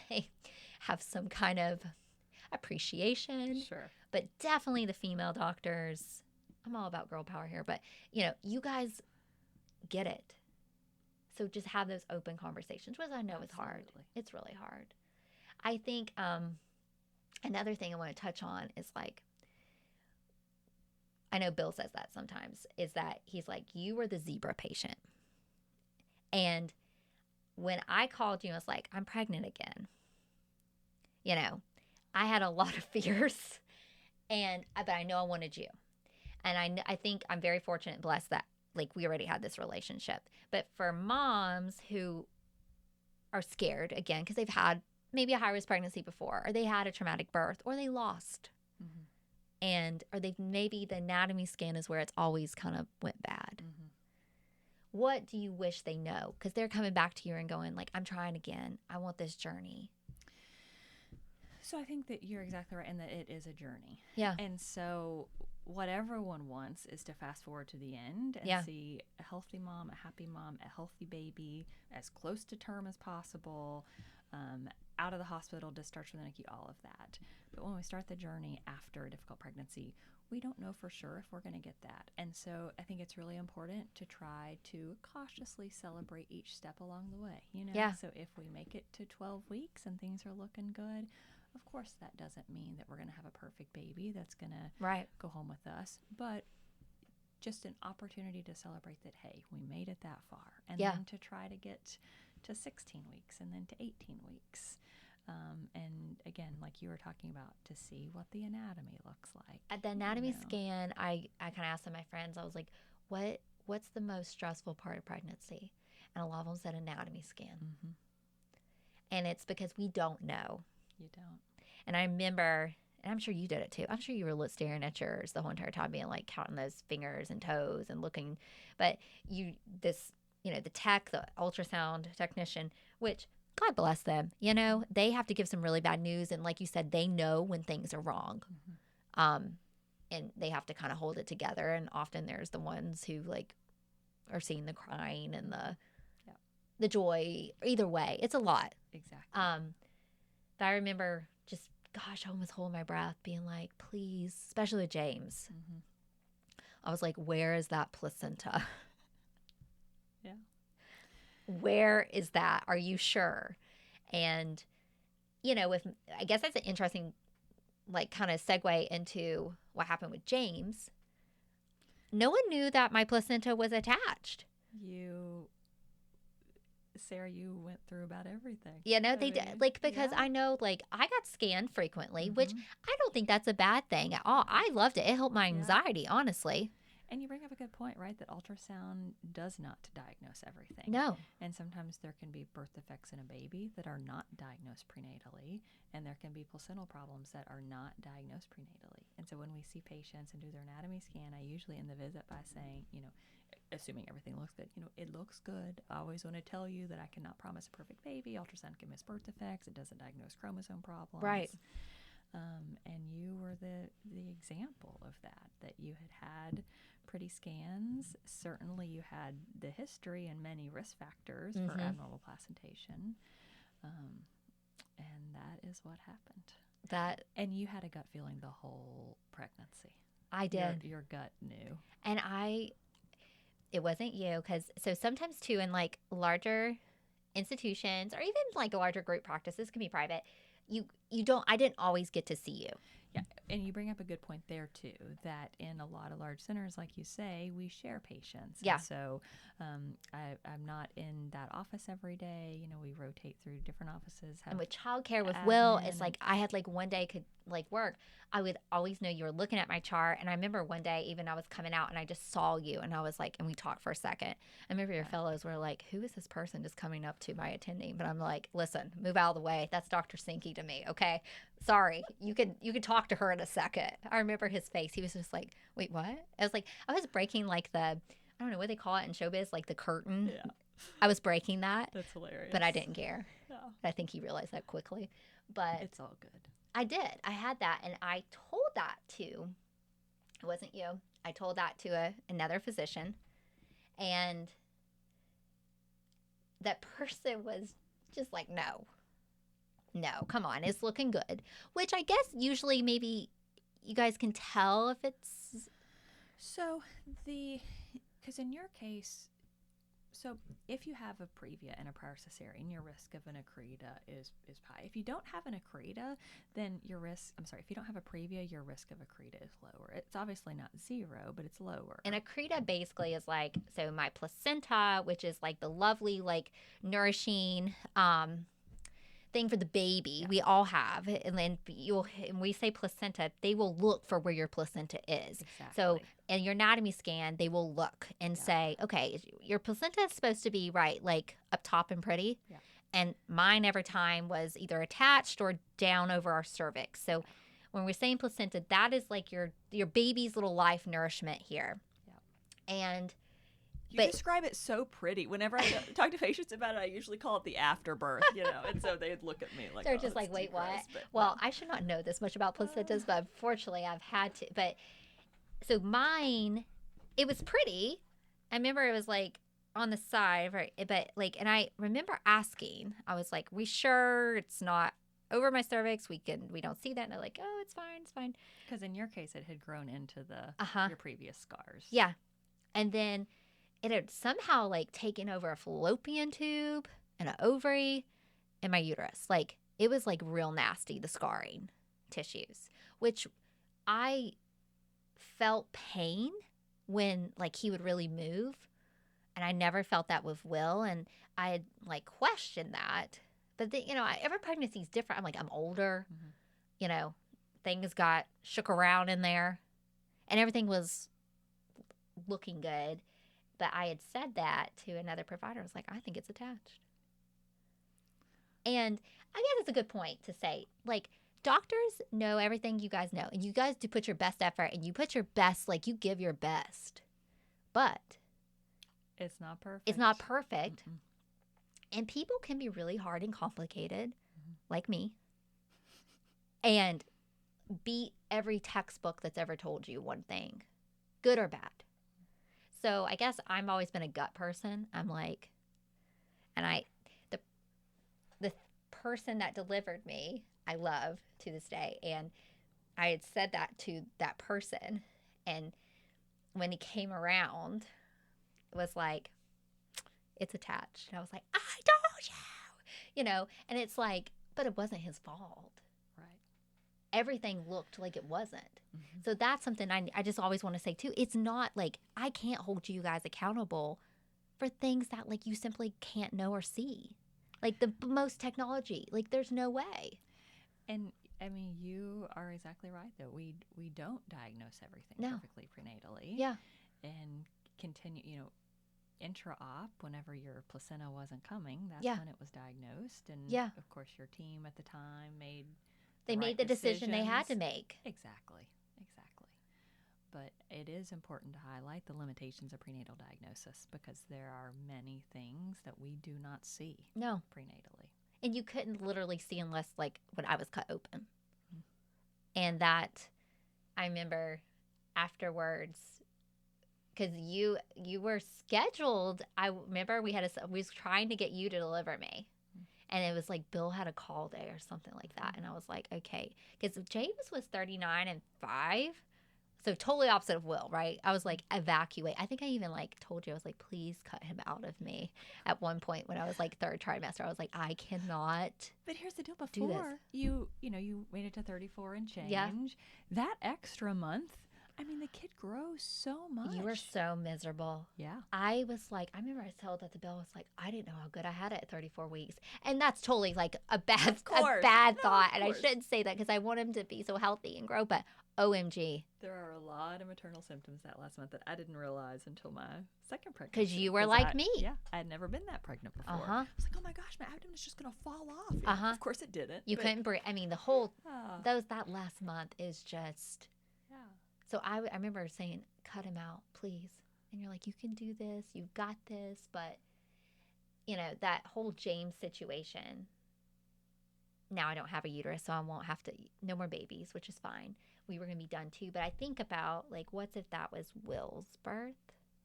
they have some kind of appreciation. Sure. But definitely the female doctors, I'm all about girl power here, but, you guys get it. So just have those open conversations, which I know is hard. It's really hard. I think another thing I want to touch on is like, I know Bill says that sometimes, is that he's like, you were the zebra patient. And when I called you, I was like, I'm pregnant again. I had a lot of fears, but I know I wanted you. And I think I'm very fortunate and blessed that like we already had this relationship. But for moms who are scared, again, because they've had maybe a high-risk pregnancy before, or they had a traumatic birth, or they lost. Or maybe the anatomy scan is where it's always kind of went bad. What do you wish they know? Because they're coming back to you and going like, I'm trying again. I want this journey. So I think that you're exactly right, and that it is a journey. Yeah. And so what everyone wants is to fast forward to the end and see a healthy mom, a happy mom, a healthy baby, as close to term as possible, out of the hospital, discharged from the NICU, all of that. But when we start the journey after a difficult pregnancy, we don't know for sure if we're going to get that. And so I think it's really important to try to cautiously celebrate each step along the way. So if we make it to 12 weeks and things are looking good, of course that doesn't mean that we're going to have a perfect baby that's going to go home with us. But just an opportunity to celebrate that, hey, we made it that far. And then to try to get to 16 weeks and then to 18 weeks. And again, like you were talking about, to see what the anatomy looks like. At the anatomy scan, I kind of asked my friends, I was like, what's the most stressful part of pregnancy? And a lot of them said anatomy scan. And it's because we don't know. You don't. And I remember, and I'm sure you did it too. I'm sure you were staring at yours the whole entire time, being like counting those fingers and toes and looking. But the tech, the ultrasound technician, which God bless them, they have to give some really bad news. And like you said, they know when things are wrong. And they have to kind of hold it together. And often there's the ones who like are seeing the crying and the joy. Either way, it's a lot. Exactly. But I remember just, gosh, I almost holding my breath, being like, please, especially with James. I was like, where is that placenta? Yeah. Where is that? Are you sure? And, I guess that's an interesting, like, kind of segue into what happened with James. no one knew that my placenta was attached. Sarah, you went through about everything. You know, they did, like, because I know, like, I got scanned frequently, which I don't think that's a bad thing at all. I loved it. It helped my anxiety, honestly. And you bring up a good point, right? That ultrasound does not diagnose everything. No. And sometimes there can be birth defects in a baby that are not diagnosed prenatally, and there can be placental problems that are not diagnosed prenatally. And so when we see patients and do their anatomy scan, I usually end the visit by saying, assuming everything looks good, it looks good. I always want to tell you that I cannot promise a perfect baby. Ultrasound can miss birth defects. It doesn't diagnose chromosome problems. Right. And you were the example of that you had pretty scans. Certainly you had the history and many risk factors for abnormal placentation. And that is what happened. And you had a gut feeling the whole pregnancy. I did. Your gut knew. And it wasn't you, because so sometimes too in like larger institutions or even like larger group practices, can be private, I didn't always get to see you. Yeah, and you bring up a good point there too, that in a lot of large centers, like you say, we share patients. Yeah. And so I'm not in that office every day. We rotate through different offices. And with childcare with Will, it's like I had like one day could like work. I would always know you were looking at my chart. And I remember one day even I was coming out and I just saw you and I was like, and we talked for a second. I remember your fellows were like, who is this person just coming up to my attending? But I'm like, listen, move out of the way. That's Dr. Sinkey to me. Okay. Sorry. You can talk to her in a second. I remember his face. He was just like, wait, what? I was like, I was breaking like I don't know what they call it in showbiz, like the curtain. Yeah. I was breaking that. That's hilarious. But I didn't care. No. I think he realized that quickly. But it's all good. I did. I had that. And I told that to, it wasn't you. I told that to another physician. And that person was just like, no, come on. It's looking good. Which I guess usually maybe you guys can tell if it's. So because in your case, so if you have a previa and a prior cesarean, your risk of an accreta is high. If you don't have an accreta, then if you don't have a previa, your risk of accreta is lower. It's obviously not zero, but it's lower. And accreta basically is like, so my placenta, which is like the lovely, like nourishing thing for the baby, we all have. And then and we say placenta, they will look for where your placenta is. Exactly. So in your anatomy scan, they will look and say, okay, your placenta is supposed to be right, like up top and pretty. Yeah. And mine every time was either attached or down over our cervix. So when we're saying placenta, that is like your baby's little life nourishment here. Yeah. And you describe it so pretty. Whenever I talk to patients about it, I usually call it the afterbirth, and so they'd look at me like, they're just like, wait, what? Well, I should not know this much about placentas, but unfortunately I've had to. But so mine, it was pretty. I remember it was like on the side, right? But like, and I remember asking, I was like, we sure it's not over my cervix? We don't see that. And they're like, oh, it's fine. Because in your case, it had grown into your previous scars. Yeah. And then it had somehow like taken over a fallopian tube and an ovary and my uterus. Like it was like real nasty, the scarring tissues, which I felt pain when like he would really move. And I never felt that with Will. And I had like questioned that. But then, every pregnancy is different. I'm like, I'm older, things got shook around in there and everything was looking good. But I had said that to another provider. I was like, I think it's attached. And I guess it's a good point to say, like, doctors know everything you guys know. And you guys do put your best effort and you put your best, like, you give your best. But it's not perfect. It's not perfect. Mm-mm. And people can be really hard and complicated, like me, and beat every textbook that's ever told you one thing, good or bad. So I guess I've always been a gut person. I'm like, and the person that delivered me, I love to this day. And I had said that to that person. And when he came around, it was like, it's attached. And I was like, I told you, and it's like, but it wasn't his fault. Right. everything looked like it wasn't. So that's something I just always want to say too. It's not like I can't hold you guys accountable for things that like you simply can't know or see. Like the most technology, like there's no way. And I mean, you are exactly right though. We don't diagnose everything perfectly prenatally. Yeah. And continue, intra-op, whenever your placenta wasn't coming, that's when it was diagnosed. And of course, your team at the time made the decision they had to make. Exactly. But it is important to highlight the limitations of prenatal diagnosis because there are many things that we do not see prenatally. And you couldn't literally see unless like when I was cut open. And that I remember afterwards, because you were scheduled. I remember we was trying to get you to deliver me. And it was like Bill had a call day or something like that. And I was like, okay. Because James was 39 and 5. So totally opposite of Will, right? I was like, evacuate. I think I even like told you, I was like, please cut him out of me at one point when I was like 3rd trimester. I was like, I cannot. But here's the deal. Before you made it to 34 and change, that extra month, I mean, the kid grows so much. You were so miserable. Yeah. I was like, I remember I told that the Bill was like, I didn't know how good I had it at 34 weeks. And that's totally like a bad thought. And I shouldn't say that because I want him to be so healthy and grow. But OMG. There are a lot of maternal symptoms that last month that I didn't realize until my second pregnancy. Because you were like me. Yeah. I had never been that pregnant before. I was like, oh my gosh, my abdomen is just going to fall off. Yeah, of course it didn't. You couldn't breathe. I mean, the whole, that last month is just. Yeah. So I remember saying, cut him out, please. And you're like, you can do this. You've got this. But, that whole James situation. Now I don't have a uterus, so I won't have to, no more babies, which is fine. We were going to be done too. But I think about, like, what's if that was Will's birth?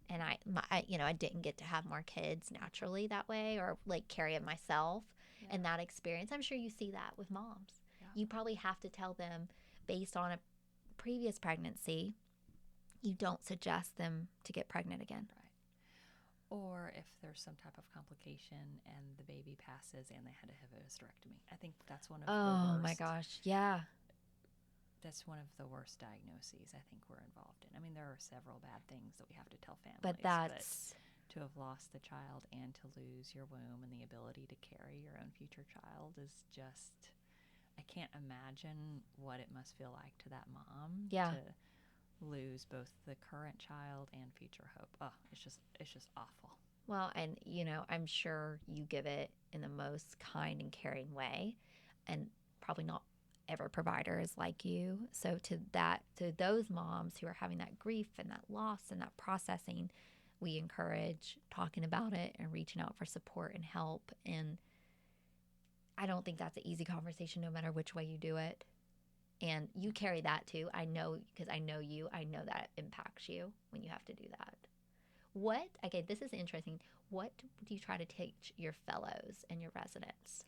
And I didn't get to have more kids naturally that way or, like, carry it myself and that experience. I'm sure you see that with moms. Yeah. You probably have to tell them based on a previous pregnancy, you don't suggest them to get pregnant again. Right. Or if there's some type of complication and the baby passes and they had to have a hysterectomy. I think that's one of the worst. Oh my gosh, yeah. That's one of the worst diagnoses I think we're involved in. I mean, there are several bad things that we have to tell families. But to have lost the child and to lose your womb and the ability to carry your own future child is just, I can't imagine what it must feel like to that mom to lose both the current child and future hope. Oh, it's just awful. Well, and I'm sure you give it in the most kind and caring way, and probably not every provider is like you. So to those moms who are having that grief and that loss and that processing, we encourage talking about it and reaching out for support and help. And I don't think that's an easy conversation no matter which way you do it. And you carry that too. I know, because I know you. I know that it impacts you when you have to do that. Okay, this is interesting. What do you try to teach your fellows and your residents?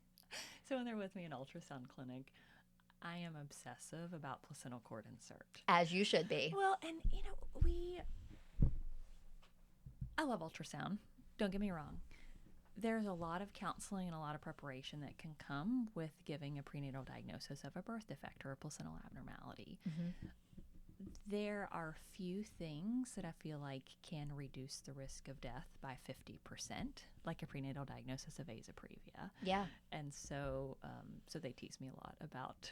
So when they're with me in ultrasound clinic, I am obsessive about placental cord insert. As you should be. Well, and I love ultrasound. Don't get me wrong. There's a lot of counseling and a lot of preparation that can come with giving a prenatal diagnosis of a birth defect or a placental abnormality. Mm-hmm. There are few things that I feel like can reduce the risk of death by 50%, like a prenatal diagnosis of azoprevia. Yeah. And so they tease me a lot about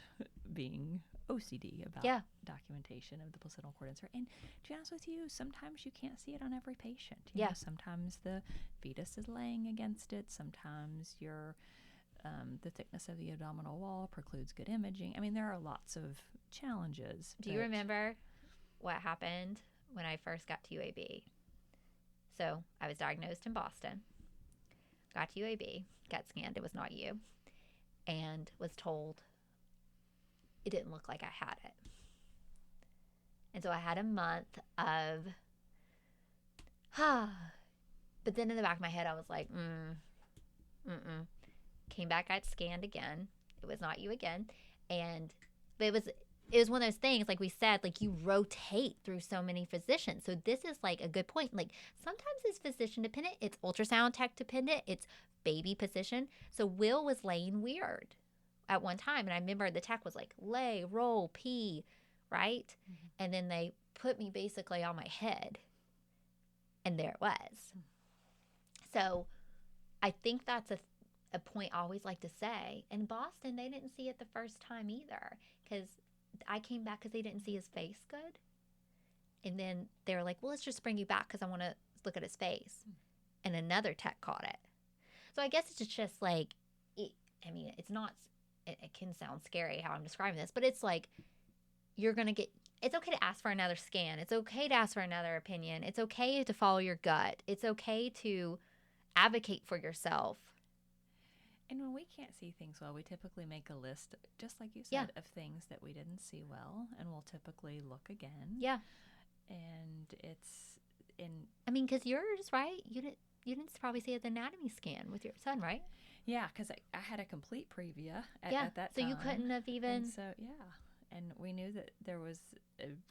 being OCD about documentation of the placental cord insert. And to be honest with you, sometimes you can't see it on every patient. You know, sometimes the fetus is laying against it. Sometimes the thickness of the abdominal wall precludes good imaging. I mean, there are lots of challenges. Do you remember what happened when I first got to UAB? So I was diagnosed in Boston, got to UAB, got scanned. It was not you, and was told it didn't look like I had it. And so I had a month of, but then in the back of my head, I was like, Came back, got scanned again. It was not you again. But it was one of those things, like we said, like you rotate through so many physicians. So this is like a good point. Like sometimes it's physician dependent, it's ultrasound tech dependent, it's baby position. So Will was laying weird at one time. And I remember the tech was like, lay, roll, pee, right? Mm-hmm. And then they put me basically on my head. And there it was. Mm-hmm. So I think that's a point I always like to say. In Boston, they didn't see it the first time either. Because I came back because they didn't see his face good. And then they were like, well, let's just bring you back because I want to look at his face. And another tech caught it. So I guess it's just like, it's not, it can sound scary how I'm describing this, but it's like, it's okay to ask for another scan. It's okay to ask for another opinion. It's okay to follow your gut. It's okay to advocate for yourself. And when we can't see things well, we typically make a list, just like you said, of things that we didn't see well, and we'll typically look again. Yeah. And it's because yours, right? You didn't probably see the anatomy scan with your son, right? Yeah, because I had a complete previa at that time. So you couldn't have even. And so, and we knew that there was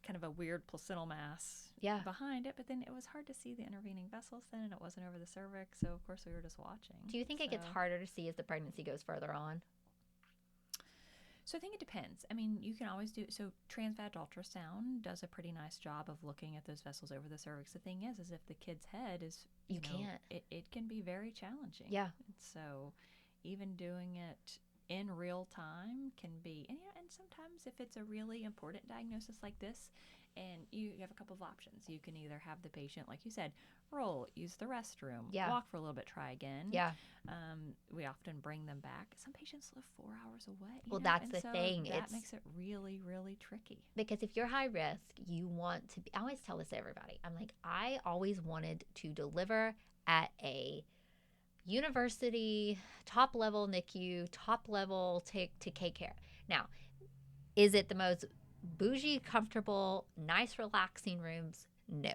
kind of a weird placental mass behind it, but then it was hard to see the intervening vessels then, and it wasn't over the cervix, so of course we were just watching. Do you think it gets harder to see as the pregnancy goes further on? So I think it depends. I mean, you can always transvaginal ultrasound does a pretty nice job of looking at those vessels over the cervix. The thing is if the kid's head is, you can't. It can be very challenging. Yeah. So even doing it in real time can be, and sometimes if it's a really important diagnosis like this, and you have a couple of options. You can either have the patient, like you said, roll, use the restroom, walk for a little bit, try again. Yeah. We often bring them back. Some patients live 4 hours away. Well, that's the thing. That makes it really, really tricky. Because if you're high risk, you want to be, I always tell this to everybody. I'm like, I always wanted to deliver at a university, top level NICU, top level to K care. Now, is it the most bougie, comfortable, nice, relaxing rooms? No.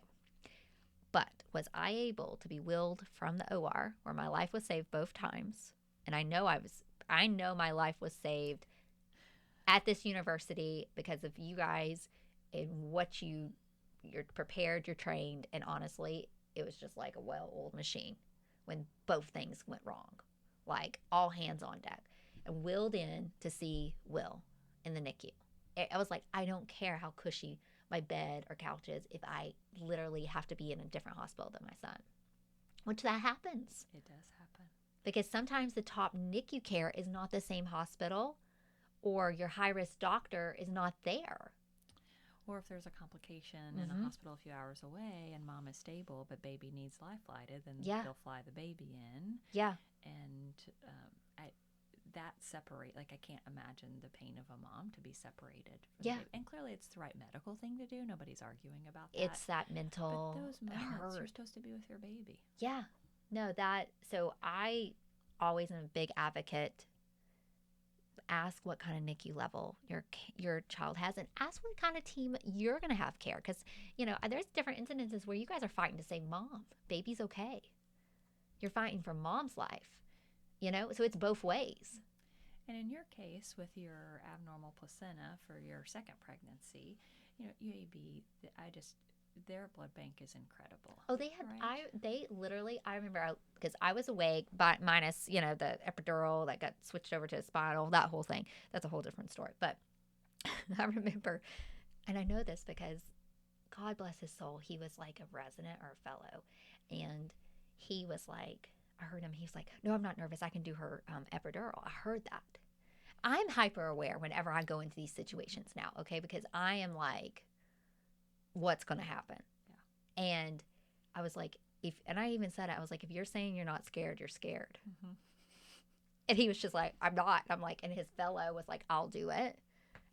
But was I able to be wheeled from the OR where my life was saved both times? And I know my life was saved at this university because of you guys and what you're prepared, you're trained, and honestly, it was just like a well-oiled machine when both things went wrong. Like all hands on deck. And wheeled in to see Will in the NICU. I was like, I don't care how cushy my bed or couch is if I literally have to be in a different hospital than my son. Which that happens. It does happen. Because sometimes the top NICU care is not the same hospital, or your high-risk doctor is not there. Or if there's a complication in a hospital a few hours away and mom is stable but baby needs life flighted, then they'll fly the baby in. Yeah. And that separate, like I can't imagine the pain of a mom to be separated from the baby. And clearly it's the right medical thing to do. Nobody's arguing about that. It's that mental. But those moments, you're supposed to be with your baby. Yeah. No, so I always am a big advocate. Ask what kind of NICU level your child has, and ask what kind of team you're going to have care. Because, there's different incidences where you guys are fighting to save mom. Baby's okay. You're fighting for mom's life. So it's both ways. And in your case, with your abnormal placenta for your second pregnancy, UAB, their blood bank is incredible. Oh, they had, right? I remember, because I was awake, but minus, the epidural that got switched over to a spinal, that whole thing. That's a whole different story. But I remember, and I know this because God bless his soul, he was like a resident or a fellow. And he was like, I heard him, he was like, no, I'm not nervous. I can do her epidural. I heard that. I'm hyper aware whenever I go into these situations now, okay? Because I am like, what's going to happen? Yeah. And I was like, and I even said it, I was like, if you're saying you're not scared, you're scared. Mm-hmm. And he was just like, I'm not. I'm like, and his fellow was like, I'll do it.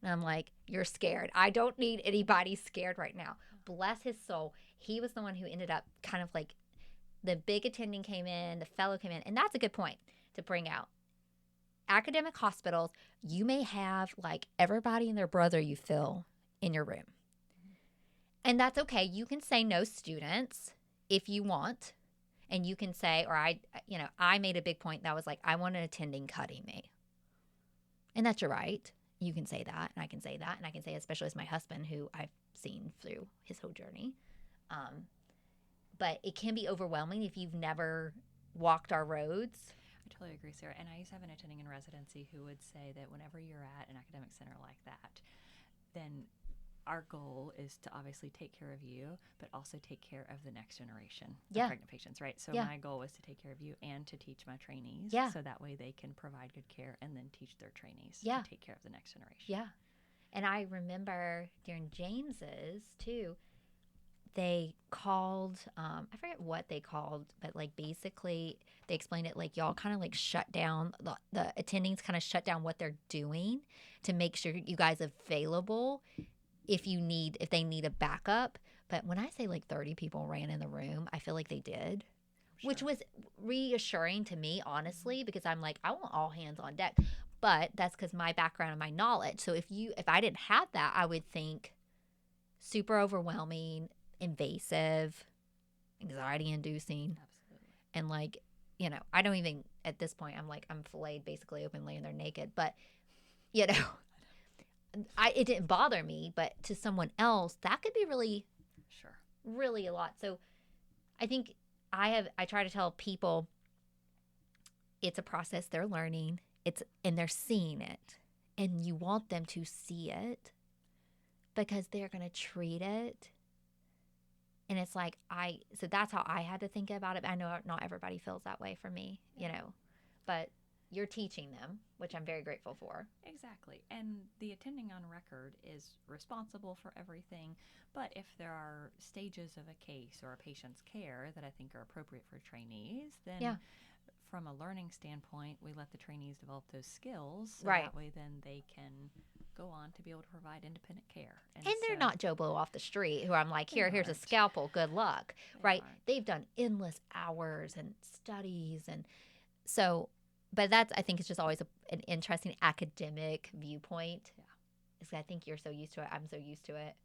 And I'm like, you're scared. I don't need anybody scared right now. Bless his soul. He was the one who ended up kind of like, the big attending came in, the fellow came in. And that's a good point to bring out. Academic hospitals, you may have like everybody and their brother you fill in your room. And that's okay. You can say no students if you want. And you can say, or I made a big point that was like, I want an attending cutting me. And that's your right. You can say that, and I can say that, and I can say, especially as my husband, who I've seen through his whole journey. But it can be overwhelming if you've never walked our roads. I totally agree, Sarah. And I used to have an attending in residency who would say that whenever you're at an academic center like that, then our goal is to obviously take care of you, but also take care of the next generation of pregnant patients, right? So my goal was to take care of you and to teach my trainees, so that way they can provide good care and then teach their trainees to take care of the next generation. Yeah. And I remember during James's too, they called, I forget what they called, but like basically they explained it like y'all kind of like shut down, the attendings kind of shut down what they're doing to make sure you guys are available if they need a backup. But when I say like 30 people ran in the room, I feel like they did, which was reassuring to me, honestly, because I'm like, I want all hands on deck. But that's because my background and my knowledge. So if I didn't have that, I would think super overwhelming, invasive, anxiety inducing. Absolutely. And like, I don't even, at this point, I'm like, I'm filleted basically open, laying there naked. But, it didn't bother me, but to someone else, that could be really, really a lot. So I think I try to tell people it's a process they're learning. And they're seeing it, and you want them to see it because they're going to treat it. And it's like, so that's how I had to think about it. I know not everybody feels that way for me, but you're teaching them, which I'm very grateful for. Exactly. And the attending on record is responsible for everything. But if there are stages of a case or a patient's care that I think are appropriate for trainees, then from a learning standpoint, we let the trainees develop those skills. So that way then they can go on to be able to provide independent care. And they're not Joe Blow off the street who I'm like, here's a scalpel, good luck, right? They've done endless hours and studies. And so, but that's, I think it's just always an interesting academic viewpoint. Yeah. Because I think you're so used to it. I'm so used to it.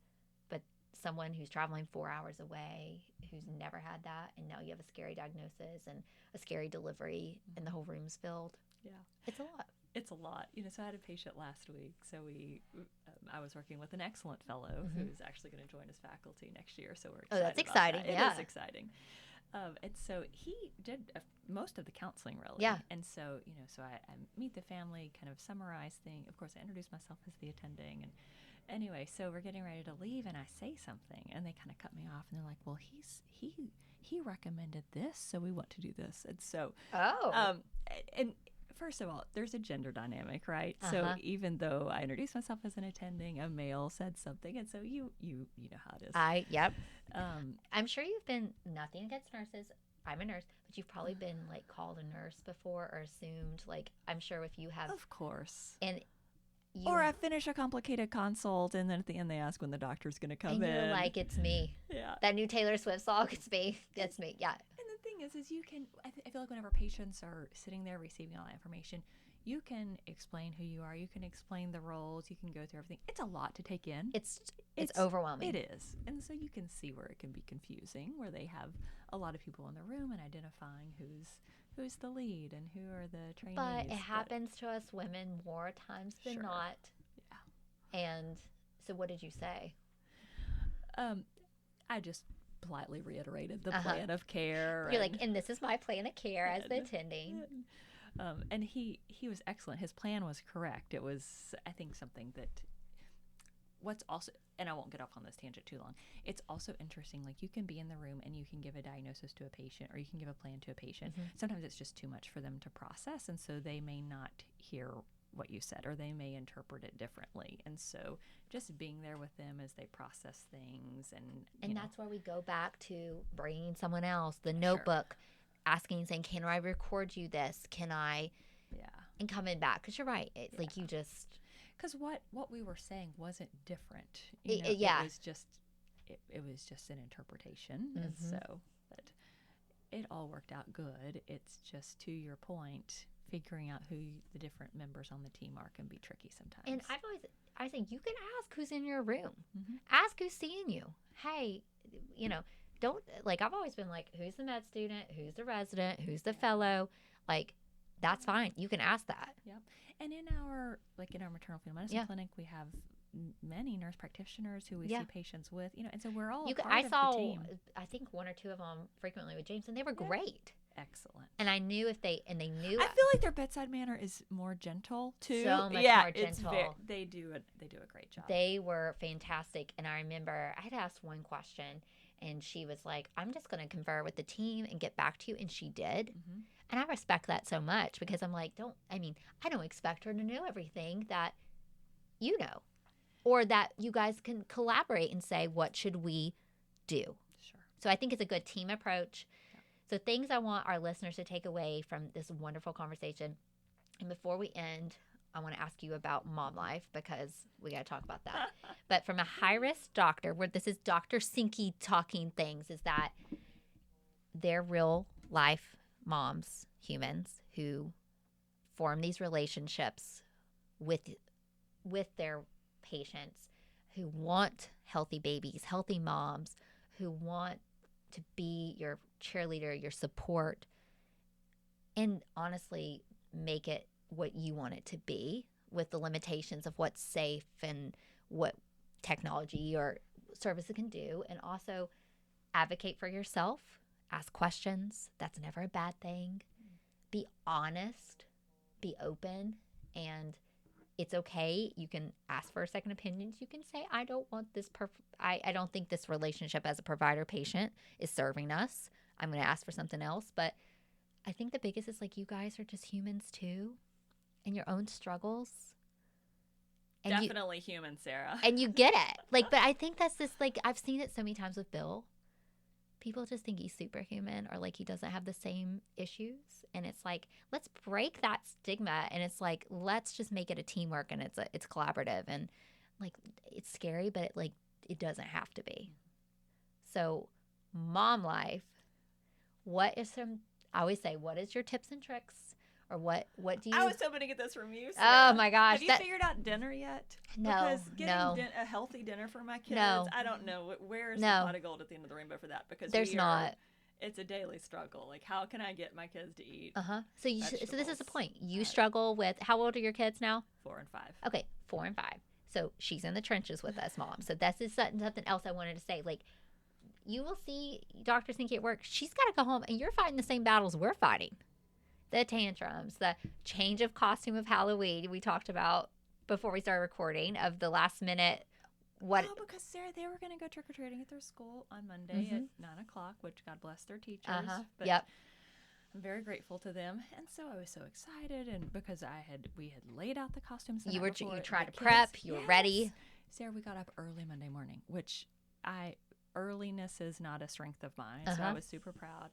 But someone who's traveling 4 hours away, who's never had that, and now you have a scary diagnosis and a scary delivery, and the whole room's filled. Yeah. It's a lot. It's a lot. So I had a patient last week. So I was working with an excellent fellow who's actually going to join as faculty next year. So we're excited. Oh, that's exciting. That. Yeah. It is exciting. And so he did most of the counseling, really. Yeah. And so, so I meet the family, kind of summarize things. Of course, I introduce myself as the attending. And anyway, so we're getting ready to leave, and I say something, and they kind of cut me off, and they're like, well, he recommended this, so we want to do this. And so, and first of all, there's a gender dynamic, right? So even though I introduced myself as an attending, a male said something, and so you know how it is. I'm sure you've been, nothing against nurses, I'm a nurse, but you've probably been like called a nurse before or assumed, like, I'm sure if you have. Of course. And or I finish a complicated consult, and then at the end they ask when the doctor's going to come in. And you're like, it's me. Yeah. That new Taylor Swift song, it's me. It's me. Yeah. And the thing is you can, I feel like whenever patients are sitting there receiving all that information, you can explain who you are. You can explain the roles. You can go through everything. It's a lot to take in. It's overwhelming. It is. And so you can see where it can be confusing, where they have a lot of people in the room and identifying who's the lead and who are the trainees. But it happens to us women more times than not. Yeah. And so what did you say? I just politely reiterated the plan of care. You're like, and this is my plan of care as the attending. And he was excellent. His plan was correct. It was, I think, something that what's also, and I won't get off on this tangent too long, it's also interesting, like you can be in the room and you can give a diagnosis to a patient or you can give a plan to a patient. Sometimes it's just too much for them to process, and so they may not hear what you said or they may interpret it differently. And so just being there with them as they process things. And that's where we go back to bringing someone else, the notebook, asking, saying, can I record you this? Can I? Yeah. And coming back. Because you're right. It's like you just. Because what we were saying wasn't different. Yeah. It was just an interpretation. And so, but it all worked out good. It's just, to your point, figuring out who the different members on the team are can be tricky sometimes. And I think you can ask who's in your room. Ask who's seeing you. Hey, don't, like, I've always been like, who's the med student, who's the resident, who's the fellow, like, that's fine. You can ask that. Yep. And in our maternal fetal medicine clinic, we have many nurse practitioners who we see patients with, and so we're all part of the team. I think one or two of them frequently with James, and they were great. excellent. And I knew if they knew I feel like their bedside manner is more gentle too. so much yeah, more gentle. They do a great job. They were fantastic. And I remember I had asked one question and she was like, I'm just going to confer with the team and get back to you. And she did. Mm-hmm. And I respect that so much because I'm like, I don't expect her to know everything that you know, or that you guys can collaborate and say, what should we do? Sure. So I think it's a good team approach. Yeah. So things I want our listeners to take away from this wonderful conversation. And before we end, I want to ask you about mom life because we got to talk about that. But from a high-risk doctor, where this is Dr. Sinkey talking things, is that they're real life moms, humans who form these relationships with their patients, who want healthy babies, healthy moms, who want to be your cheerleader, your support, and honestly make it what you want it to be with the limitations of what's safe and what technology or services can do. And also advocate for yourself, ask questions. That's never a bad thing. Be honest, be open, and it's okay. You can ask for second opinions. You can say, I don't want this I don't think this relationship as a provider patient is serving us. I'm going to ask for something else. But I think the biggest is like, you guys are just humans too, and your own struggles. And Definitely human, Sarah. And you get it. Like, but I think that's just like, I've seen it so many times with Bill. People just think he's superhuman or like he doesn't have the same issues. And it's like, let's break that stigma. And it's like, let's just make it a teamwork, and it's collaborative, and like, it's scary, but it doesn't have to be. So mom life, I always say, what is your tips and tricks? Or what do you... I was hoping to get this from you, Sarah. Oh my gosh. Have you figured out dinner yet? No. Because getting a healthy dinner for my kids, I don't know. Where's the pot of gold at the end of the rainbow for that? Because there's not. It's a daily struggle. Like, how can I get my kids to eat So so this is the point. You struggle with... How old are your kids now? 4 and 5. Okay, 4 and 5. So she's in the trenches with us, Mom. So that's just something else I wanted to say. Like, you will see Dr. Sinkey at work. She's got to go home, and you're fighting the same battles we're fighting. The tantrums, the change of costume of Halloween we talked about before we started recording, of the last minute. Because Sarah, they were going to go trick-or-treating at their school on Monday at 9 o'clock, which God bless their teachers. But yep. I'm very grateful to them. And so I was so excited, and because we had laid out the costumes the you night before. You tried to prep, you were ready. Sarah, we got up early Monday morning, which earliness is not a strength of mine, so I was super proud.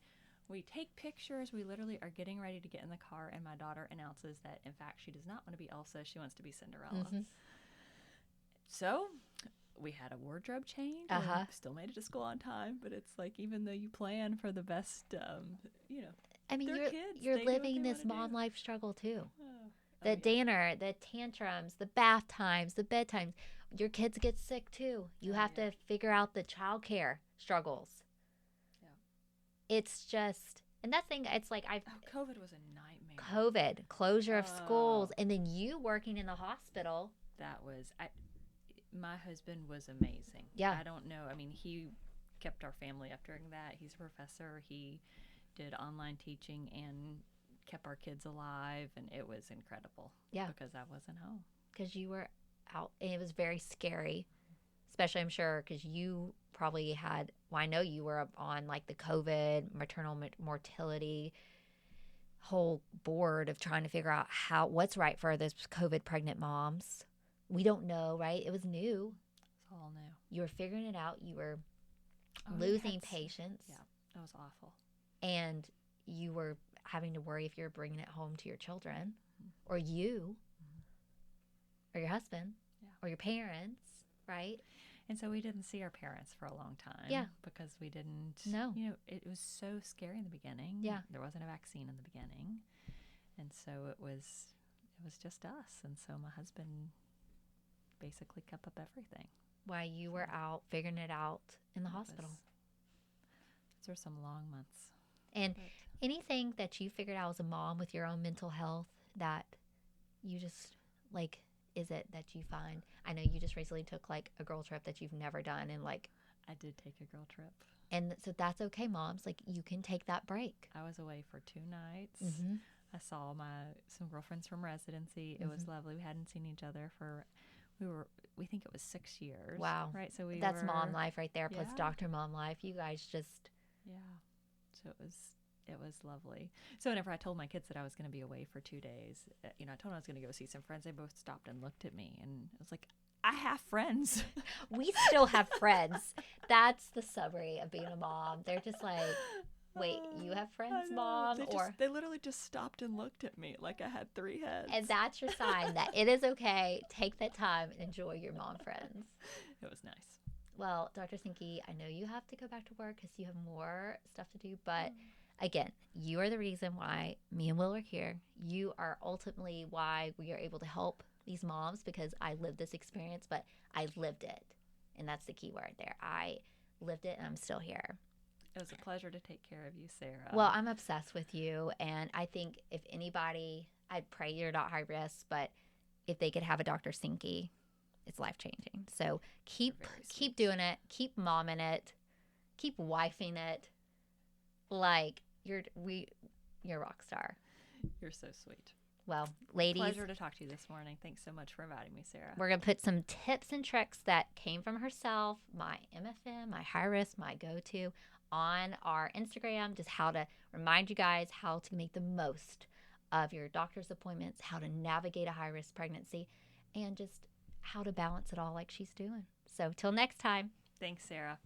We take pictures. We literally are getting ready to get in the car, and my daughter announces that, in fact, she does not want to be Elsa. She wants to be Cinderella. So we had a wardrobe change. We still made it to school on time, but it's like, even though you plan for the best, I mean, they're kids. You're living this mom life struggle too. The dinner, the tantrums, the bath times, the bedtimes. Your kids get sick too. You have to figure out the childcare struggles. It's just, and that thing, it's like COVID was a nightmare. COVID, closure of schools, and then you working in the hospital. That was, my husband was amazing. Yeah. I don't know. I mean, he kept our family up during that. He's a professor. He did online teaching and kept our kids alive, and it was incredible. Yeah. Because I wasn't home. Because you were out, and it was very scary, especially, I'm sure, because you probably had, I know you were on like the COVID, maternal mortality whole board of trying to figure out what's right for those COVID pregnant moms. We don't know, right? It was new. It's all new. You were figuring it out. You were losing patients. Yeah, that was awful. And you were having to worry if you're bringing it home to your children, or you, or your husband, or your parents, right? And so we didn't see our parents for a long time. Yeah. Because we didn't. No. It was so scary in the beginning. Yeah. There wasn't a vaccine in the beginning. And so it was just us. And so my husband basically kept up everything. While you were out figuring it out in the hospital. Those were some long months. And anything that you figured out as a mom with your own mental health that you just, like, is it that you find? I know you just recently took like a girl trip that you've never done, and like, I did take a girl trip. And so that's okay, moms. Like, you can take that break. I was away for 2 nights. Mm-hmm. I saw some girlfriends from residency. It was lovely. We hadn't seen each other for we think it was 6 years. Wow. Right. So That's mom life right there, plus Yeah. doctor mom life. You guys just. Yeah. So it was lovely. So whenever I told my kids that I was going to be away for 2 days, I told them I was going to go see some friends. They both stopped and looked at me, and I was like, I have friends. We still have friends. That's the summary of being a mom. They're just like, wait, you have friends, mom? They literally just stopped and looked at me like I had 3 heads. And that's your sign that it is okay. Take that time and enjoy your mom friends. It was nice. Well, Dr. Sinkey, I know you have to go back to work because you have more stuff to do, but again, you are the reason why me and Will are here. You are ultimately why we are able to help these moms, because I lived this experience, but I lived it. And that's the key word there. I lived it and I'm still here. It was a pleasure to take care of you, Sarah. Well, I'm obsessed with you. And I think if anybody, I'd pray you're not high risk, but if they could have a Dr. Sinkey, it's life-changing. So keep doing it. Keep momming it. Keep wifing it. Like, you're a rock star. You're so sweet. Well, ladies. Pleasure to talk to you this morning. Thanks so much for inviting me, Sarah. We're going to put some tips and tricks that came from herself, my MFM, my high risk, my go-to, on our Instagram, just how to remind you guys how to make the most of your doctor's appointments, how to navigate a high-risk pregnancy, and just how to balance it all like she's doing. So till next time. Thanks, Sarah.